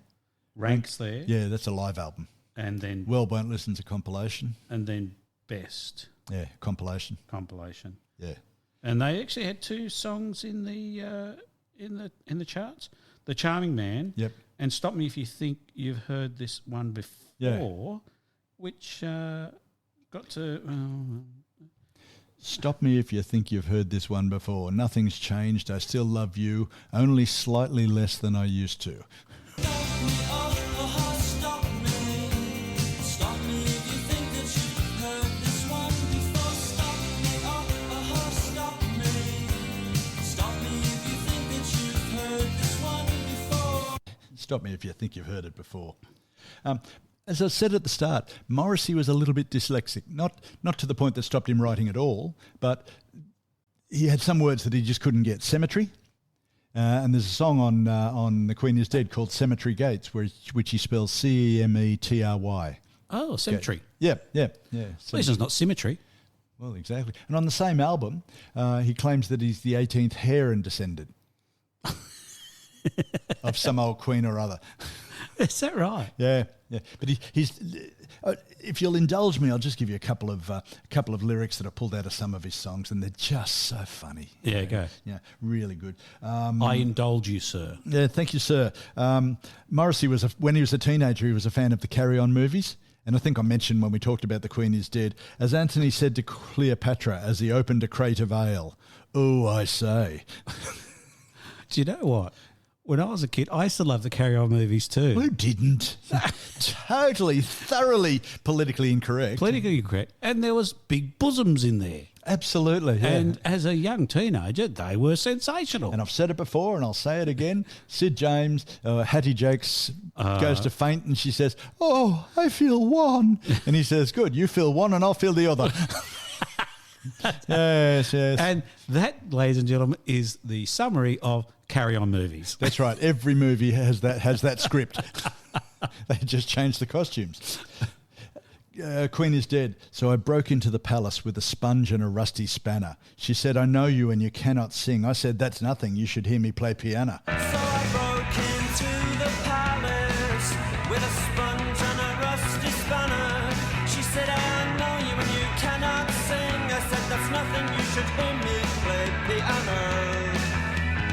[SPEAKER 1] Rank's there.
[SPEAKER 2] Yeah, that's a live album.
[SPEAKER 1] And then
[SPEAKER 2] World Won't Listen to compilation.
[SPEAKER 1] And then Best.
[SPEAKER 2] Yeah, compilation.
[SPEAKER 1] Yeah. And they actually had 2 songs in the charts. The Charming Man.
[SPEAKER 2] Yep.
[SPEAKER 1] And Stop Me If You Think You've Heard This One Before, which got to...
[SPEAKER 2] Stop me if you think you've heard this one before. Nothing's changed. I still love you, only slightly less than I used to. Stop me if you think you've heard it before. As I said at the start, Morrissey was a little bit dyslexic, not to the point that stopped him writing at all, but he had some words that he just couldn't get. Cemetery, and there's a song on The Queen is Dead called Cemetery Gates, which he spells Cemetry.
[SPEAKER 1] Oh, Cemetery.
[SPEAKER 2] Yeah.
[SPEAKER 1] At least it's not Symmetry.
[SPEAKER 2] Well, exactly. And on the same album, he claims that he's the 18th Heron descendant of some old queen or other.
[SPEAKER 1] Is that right?
[SPEAKER 2] Yeah. But he's. If you'll indulge me, I'll just give you a couple of lyrics that I pulled out of some of his songs, and they're just so funny.
[SPEAKER 1] Yeah, go.
[SPEAKER 2] Yeah, really good.
[SPEAKER 1] I indulge you, sir.
[SPEAKER 2] Yeah, thank you, sir. Morrissey when he was a teenager, he was a fan of the Carry On movies. And I think I mentioned when we talked about The Queen is Dead, as Anthony said to Cleopatra as he opened a crate of ale, "Oh, I say."
[SPEAKER 1] Do you know what? When I was a kid, I used to love the Carry On movies too.
[SPEAKER 2] Who didn't? Totally, thoroughly politically incorrect.
[SPEAKER 1] Politically incorrect. And there was big bosoms in there.
[SPEAKER 2] Absolutely, yeah.
[SPEAKER 1] And as a young teenager, they were sensational.
[SPEAKER 2] And I've said it before and I'll say it again. Sid James, Hattie Jakes goes to faint and she says, "Oh, I feel one." And he says, "Good, you feel one and I'll feel the other." Yes.
[SPEAKER 1] And that, ladies and gentlemen, is the summary of Carry On movies.
[SPEAKER 2] That's right. Every movie has that script. They just changed the costumes. Queen is dead, so I broke into the palace with a sponge and a rusty spanner. She said, "I know you and you cannot sing." I said, "That's nothing. You should hear me play piano."
[SPEAKER 3] So I broke into the palace with a sponge and a rusty spanner. She said, "I know you and you cannot sing." I said, "That's nothing. You should hear me play piano."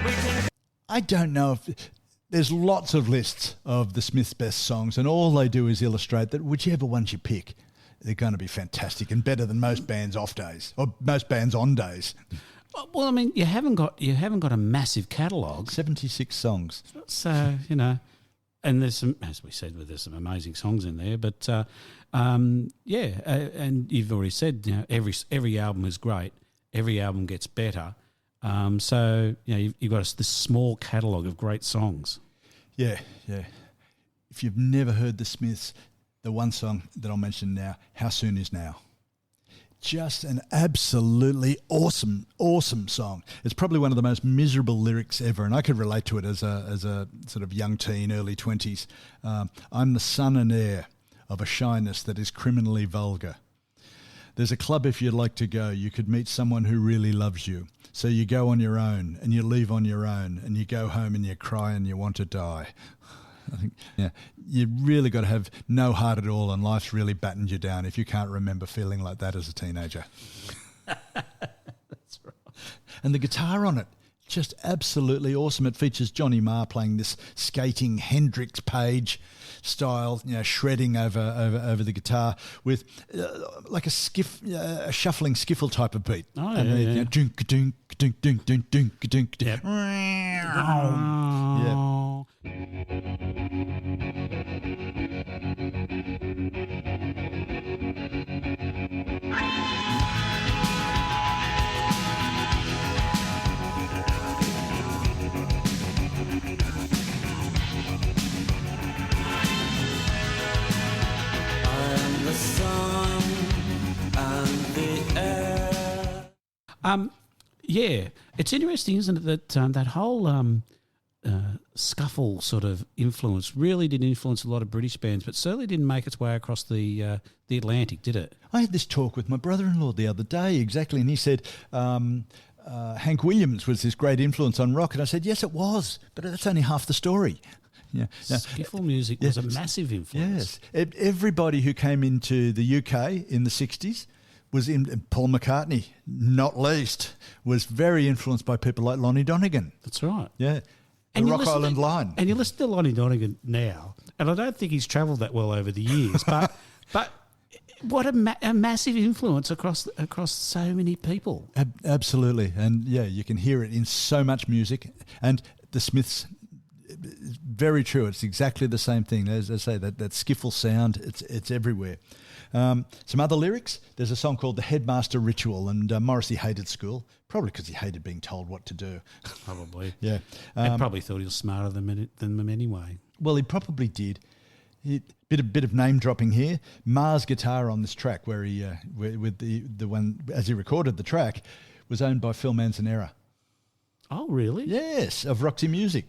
[SPEAKER 3] We can...
[SPEAKER 2] I don't know if... There's lots of lists of the Smiths' best songs, and all they do is illustrate that whichever ones you pick, they're going to be fantastic and better than most bands off days or most bands on days.
[SPEAKER 1] Well, I mean, you haven't got a massive catalogue.
[SPEAKER 2] 76 songs.
[SPEAKER 1] So, and there's some, as we said, there's some amazing songs in there. But and you've already said, every album is great. Every album gets better. So you've got this small catalogue of great songs.
[SPEAKER 2] Yeah. If you've never heard the Smiths, the one song that I'll mention now, "How Soon Is Now." just an absolutely awesome song. It's probably one of the most miserable lyrics ever, and I could relate to it as a sort of young teen, early 20s. I'm the son and heir of a shyness that is criminally vulgar. There's a club if you'd like to go. You could meet someone who really loves you. So you go on your own and you leave on your own and you go home and you cry and you want to die. I think you really got to have no heart at all, and life's really battened you down if you can't remember feeling like that as a teenager.
[SPEAKER 1] That's right.
[SPEAKER 2] And the guitar on it, just absolutely awesome. It features Johnny Marr playing this skating Hendrix Page style, shredding over the guitar with like a shuffling skiffle type of beat.
[SPEAKER 1] Oh,
[SPEAKER 2] yeah. Dunk, dunk, dunk, dunk, dunk, dunk, dunk.
[SPEAKER 1] Yep.
[SPEAKER 2] Yeah.
[SPEAKER 3] The sun and the air.
[SPEAKER 1] Yeah, it's interesting, isn't it, that that whole scuffle sort of influence really did influence a lot of British bands, but certainly didn't make its way across the Atlantic, did it?
[SPEAKER 2] I had this talk with my brother-in-law the other day, exactly, and he said Hank Williams was this great influence on rock, and I said, yes, it was, but that's only half the story. Yeah.
[SPEAKER 1] Skiffle music was a massive influence.
[SPEAKER 2] Yes. Everybody who came into the UK in the 60s was Paul McCartney, not least, was very influenced by people like Lonnie Donegan.
[SPEAKER 1] That's right.
[SPEAKER 2] Yeah. The Rock Island Line.
[SPEAKER 1] And you listen to Lonnie Donegan now, and I don't think he's travelled that well over the years, but what a massive influence across so many people.
[SPEAKER 2] Absolutely. And, you can hear it in so much music. And the Smiths... It's very true. It's exactly the same thing. As I say, that skiffle sound, it's everywhere. Some other lyrics. There's a song called The Headmaster Ritual, and Morrissey hated school, probably because he hated being told what to do.
[SPEAKER 1] Probably.
[SPEAKER 2] Yeah.
[SPEAKER 1] And probably thought he was smarter than them anyway.
[SPEAKER 2] Well, he probably did. Bit of name dropping here. Marr's guitar on this track, where he with the one as he recorded the track, was owned by Phil Manzanera.
[SPEAKER 1] Oh, really?
[SPEAKER 2] Yes, of Roxy Music.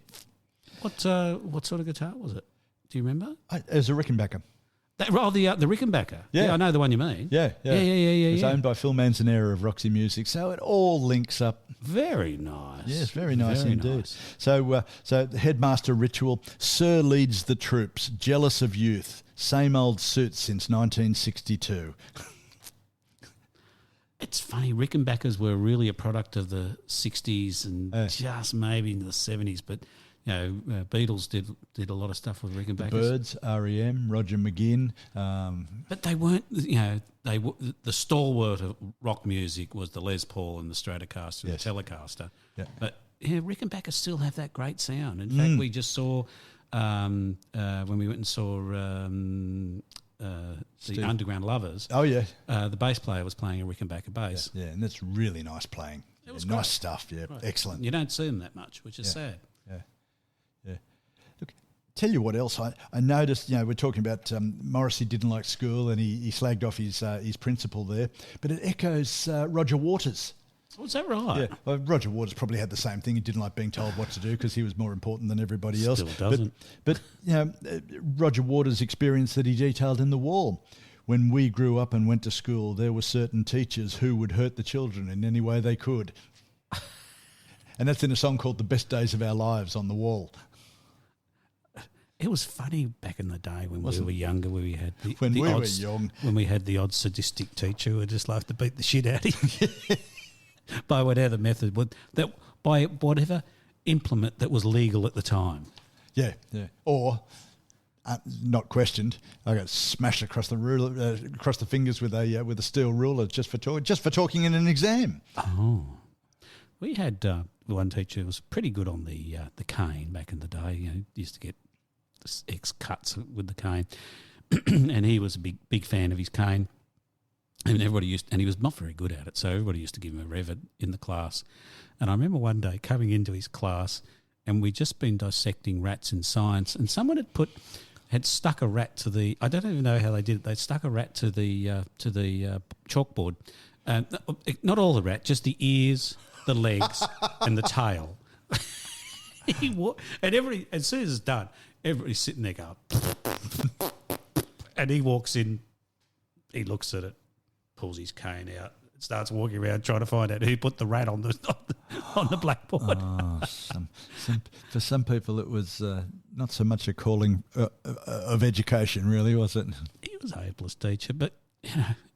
[SPEAKER 1] What sort of guitar was it? Do you remember?
[SPEAKER 2] It was a Rickenbacker.
[SPEAKER 1] The Rickenbacker.
[SPEAKER 2] Yeah.
[SPEAKER 1] I know the one you mean.
[SPEAKER 2] Yeah. It was
[SPEAKER 1] yeah.
[SPEAKER 2] owned by Phil Manzanera of Roxy Music, so it all links up.
[SPEAKER 1] Very nice.
[SPEAKER 2] Yes, very nice
[SPEAKER 1] very
[SPEAKER 2] indeed.
[SPEAKER 1] Nice.
[SPEAKER 2] So the Headmaster Ritual. Sir leads the troops, jealous of youth. Same old suits since 1962.
[SPEAKER 1] It's funny, Rickenbackers were really a product of the 60s and just maybe into the 70s, but Beatles did a lot of stuff with Rickenbackers.
[SPEAKER 2] Birds, R.E.M., Roger McGinn.
[SPEAKER 1] But they weren't, the stalwart of rock music was the Les Paul and the Stratocaster and the Telecaster. Yeah. But Rickenbackers still have that great sound. In fact, we just saw, when we went and saw the Underground Lovers.
[SPEAKER 2] Oh, yeah.
[SPEAKER 1] The bass player was playing a Rickenbacker bass.
[SPEAKER 2] Yeah, and that's really nice playing.
[SPEAKER 1] It was
[SPEAKER 2] nice stuff, right. Excellent.
[SPEAKER 1] You don't see them that much, which is sad.
[SPEAKER 2] Yeah. Look, tell you what else I noticed. We're talking about Morrissey didn't like school, and he slagged off his principal there, but it echoes Roger Waters.
[SPEAKER 1] Oh, is that right?
[SPEAKER 2] Yeah, well, Roger Waters probably had the same thing. He didn't like being told what to do because he was more important than everybody else.
[SPEAKER 1] Still doesn't.
[SPEAKER 2] But Roger Waters' experience that he detailed in The Wall. When we grew up and went to school, there were certain teachers who would hurt the children in any way they could. And that's in a song called The Best Days of Our Lives on The Wall.
[SPEAKER 1] It was funny back in the day when we were younger, where we had when we had the odd sadistic teacher who would just love to beat the shit out of you by whatever method, by whatever implement that was legal at the time.
[SPEAKER 2] Yeah. Or, not questioned, I got smashed across the ruler, across the fingers with a steel ruler just for talking in an exam.
[SPEAKER 1] Oh, we had one teacher who was pretty good on the cane back in the day. Used to get X cuts with the cane, and he was a big fan of his cane, and he was not very good at it, so everybody used to give him a rev in the class. And I remember one day coming into his class, and we'd just been dissecting rats in science, and someone had stuck a rat to the. I don't even know how they did it. They stuck a rat to the chalkboard. Not all the rat, just the ears, the legs, and the tail. And as soon as it's done, everybody's sitting there going, and he walks in, he looks at it, pulls his cane out, starts walking around trying to find out who put the rat on the blackboard.
[SPEAKER 2] Oh, for some people, it was not so much a calling of education, really, was it?
[SPEAKER 1] He was a hopeless teacher, but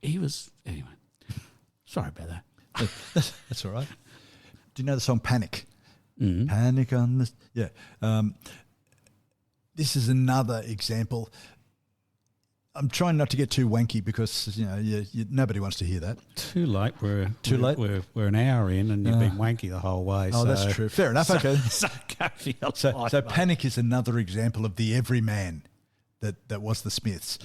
[SPEAKER 1] he was anyway. Sorry about that.
[SPEAKER 2] That's all right. Do you know the song Panic?
[SPEAKER 1] Mm-hmm.
[SPEAKER 2] Panic on this. Yeah. This is another example. I'm trying not to get too wanky because nobody wants to hear that.
[SPEAKER 1] Too late. We're an hour in, and you've been wanky the whole way.
[SPEAKER 2] Oh, that's true. Fair enough. Okay.
[SPEAKER 1] So
[SPEAKER 2] Panic is another example of the everyman that was the Smiths.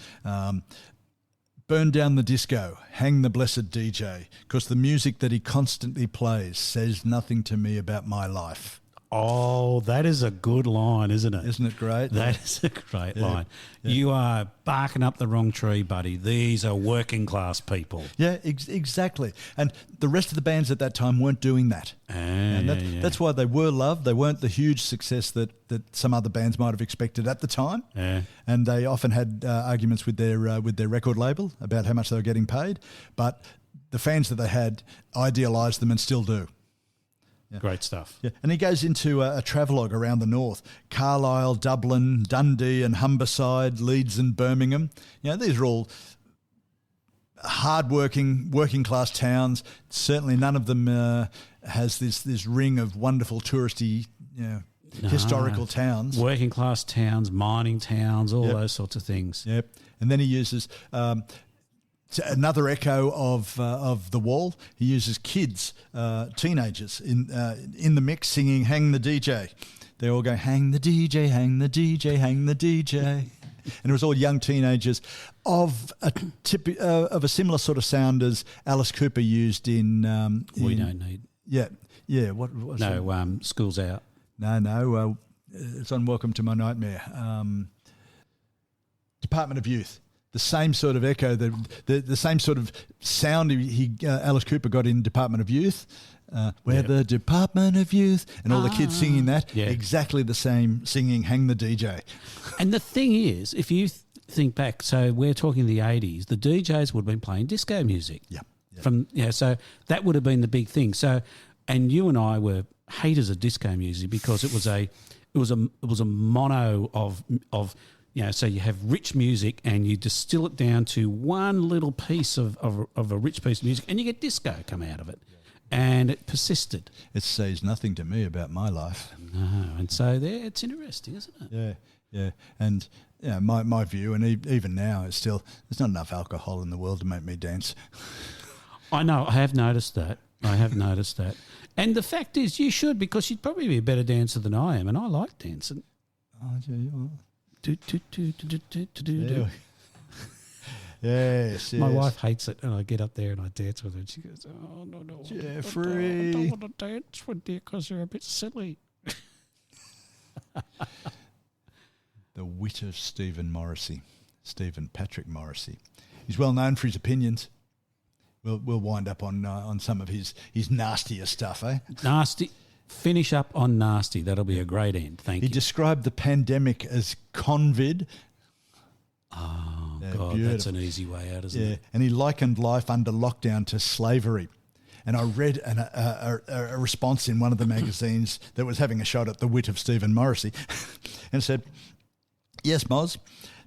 [SPEAKER 2] Burn down the disco, hang the blessed DJ, because the music that he constantly plays says nothing to me about my life.
[SPEAKER 1] Oh, that is a good line, isn't it?
[SPEAKER 2] Isn't it great?
[SPEAKER 1] That is a great line. Yeah. You are barking up the wrong tree, buddy. These are working class people.
[SPEAKER 2] Yeah, exactly. And the rest of the bands at that time weren't doing that. That's why they were loved. They weren't the huge success that some other bands might have expected at the time.
[SPEAKER 1] Yeah.
[SPEAKER 2] And they often had arguments with their record label about how much they were getting paid. But the fans that they had idealised them and still do.
[SPEAKER 1] Yeah. Great stuff.
[SPEAKER 2] Yeah, and he goes into a travelogue around the north: Carlisle, Dublin, Dundee, and Humberside, Leeds, and Birmingham. These are all hard-working, working-class towns. Certainly, none of them has this ring of wonderful touristy, historical towns.
[SPEAKER 1] Working-class towns, mining towns, all those sorts of things.
[SPEAKER 2] Yep. And then he uses another echo of The Wall. He uses kids, teenagers in the mix singing "Hang the DJ." They all go, "Hang the DJ, hang the DJ, hang the DJ," and it was all young teenagers of a similar sort of sound as Alice Cooper used in.
[SPEAKER 1] We Don't Need.
[SPEAKER 2] Yeah. What was
[SPEAKER 1] it? School's Out.
[SPEAKER 2] No. It's on Welcome to My Nightmare. Department of Youth. The same sort of echo, the same sort of sound Alice Cooper got in Department of Youth. The Department of Youth, and all the kids singing that, exactly the same singing "Hang the DJ."
[SPEAKER 1] And the thing is, if you think back, so we're talking the 80s, the DJs would have been playing disco music.
[SPEAKER 2] Yeah.
[SPEAKER 1] So that would have been the big thing. So, and you and I were haters of disco music because it was a mono of. So you have rich music and you distill it down to one little piece of a rich piece of music and you get disco come out of it. And it persisted.
[SPEAKER 2] It says nothing to me about my life.
[SPEAKER 1] No, and so it's interesting, isn't it?
[SPEAKER 2] Yeah. And my view, and even now, is still there's not enough alcohol in the world to make me dance.
[SPEAKER 1] I know, I have noticed that. And the fact is, you should, because you'd probably be a better dancer than I am, and I like dancing.
[SPEAKER 2] Oh, yeah. Yes.
[SPEAKER 1] My wife hates it, and I get up there and I dance with her, and she goes, "Oh no,
[SPEAKER 2] Jeffrey,
[SPEAKER 1] I don't want to dance with you because you're a bit silly."
[SPEAKER 2] The wit of Stephen Patrick Morrissey. He's well known for his opinions. We'll wind up on some of his nastier stuff, eh?
[SPEAKER 1] Nasty. Finish up on nasty. That'll be a great end. Thank you.
[SPEAKER 2] He described the pandemic as convid.
[SPEAKER 1] Oh, God, beautiful. That's an easy way out, isn't it?
[SPEAKER 2] And he likened life under lockdown to slavery. And I read a response in one of the magazines that was having a shot at the wit of Stephen Morrissey and said, "Yes, Moz,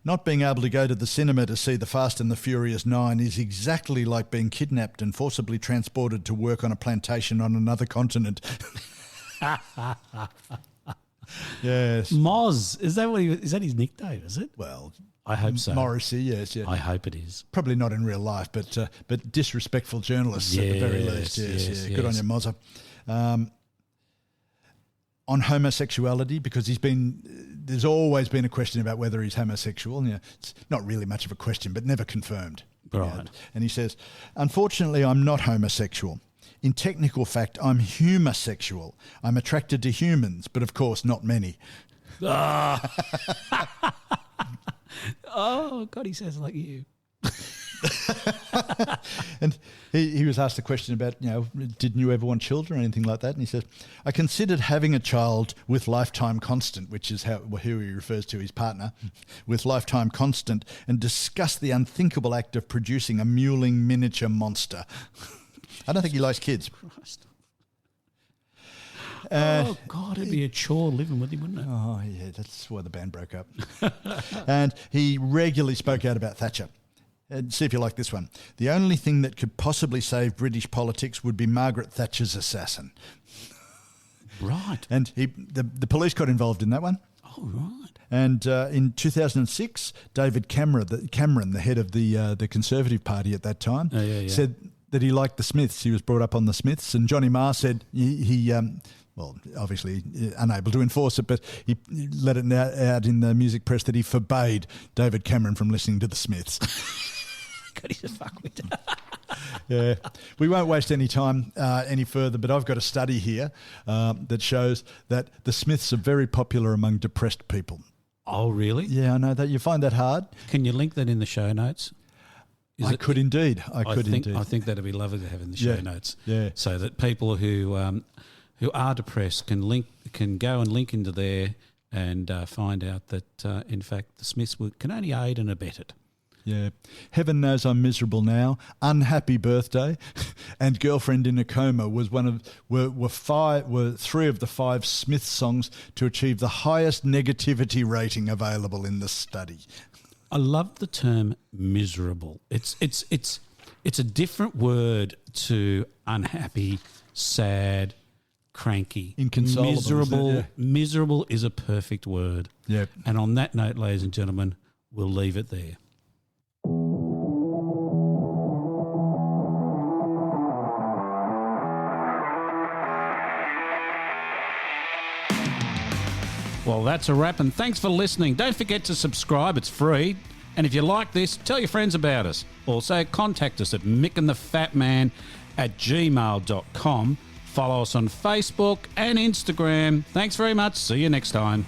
[SPEAKER 2] not being able to go to the cinema to see The Fast and the Furious 9 is exactly like being kidnapped and forcibly transported to work on a plantation on another continent." Yes.
[SPEAKER 1] Moz, is that his nickname, is it?
[SPEAKER 2] Well,
[SPEAKER 1] I hope so.
[SPEAKER 2] Morrissey, yes. Yeah.
[SPEAKER 1] I hope it is.
[SPEAKER 2] Probably not in real life, but disrespectful journalists at the very least. Yes. Good on you, Mozza. On homosexuality, because there's always been a question about whether he's homosexual. It's not really much of a question, but never confirmed.
[SPEAKER 1] Right.
[SPEAKER 2] And he says, "Unfortunately, I'm not homosexual. In technical fact, I'm humasexual. I'm attracted to humans, but of course not many."
[SPEAKER 1] Oh, God, he sounds like you.
[SPEAKER 2] And he was asked a question about, didn't you ever want children or anything like that? And he says, I considered having a child with lifetime constant, which is who he refers to his partner, with lifetime constant, and discussed the unthinkable act of producing a mewling miniature monster. I don't think he likes kids.
[SPEAKER 1] Christ. Oh, God, it'd be a chore living with him, wouldn't it?
[SPEAKER 2] Oh, yeah, that's why the band broke up. And he regularly spoke out about Thatcher. And see if you like this one. The only thing that could possibly save British politics would be Margaret Thatcher's assassin.
[SPEAKER 1] Right.
[SPEAKER 2] And the police got involved in that one.
[SPEAKER 1] Oh, right.
[SPEAKER 2] And in 2006, David Cameron, the head of the Conservative Party at that time, said that he liked the Smiths. He was brought up on the Smiths. And Johnny Marr said he well, obviously unable to enforce it, but he let it out in the music press that he forbade David Cameron from listening to the Smiths.
[SPEAKER 1] God, he's a fuckwit.
[SPEAKER 2] Yeah. We won't waste any time any further, but I've got a study here that shows that the Smiths are very popular among depressed people.
[SPEAKER 1] Oh, really?
[SPEAKER 2] Yeah, I know that. You find that hard?
[SPEAKER 1] Can you link that in the show notes?
[SPEAKER 2] I could indeed. I
[SPEAKER 1] think that'd be lovely to have in the show notes.
[SPEAKER 2] Yeah.
[SPEAKER 1] So that people who are depressed can go and link into there and find out that in fact the Smiths can only aid and abet it.
[SPEAKER 2] Yeah. Heaven Knows I'm Miserable Now, Unhappy Birthday, and Girlfriend in a Coma were three of the 5 Smith songs to achieve the highest negativity rating available in the study.
[SPEAKER 1] I love the term miserable. It's a different word to unhappy, sad, cranky.
[SPEAKER 2] Inconsolable.
[SPEAKER 1] Miserable is a perfect word.
[SPEAKER 2] Yep.
[SPEAKER 1] And on that note, ladies and gentlemen, we'll leave it there. Well, that's a wrap, and thanks for listening. Don't forget to subscribe. It's free. And if you like this, tell your friends about us. Also, contact us at mickandthefatman@gmail.com. Follow us on Facebook and Instagram. Thanks very much. See you next time.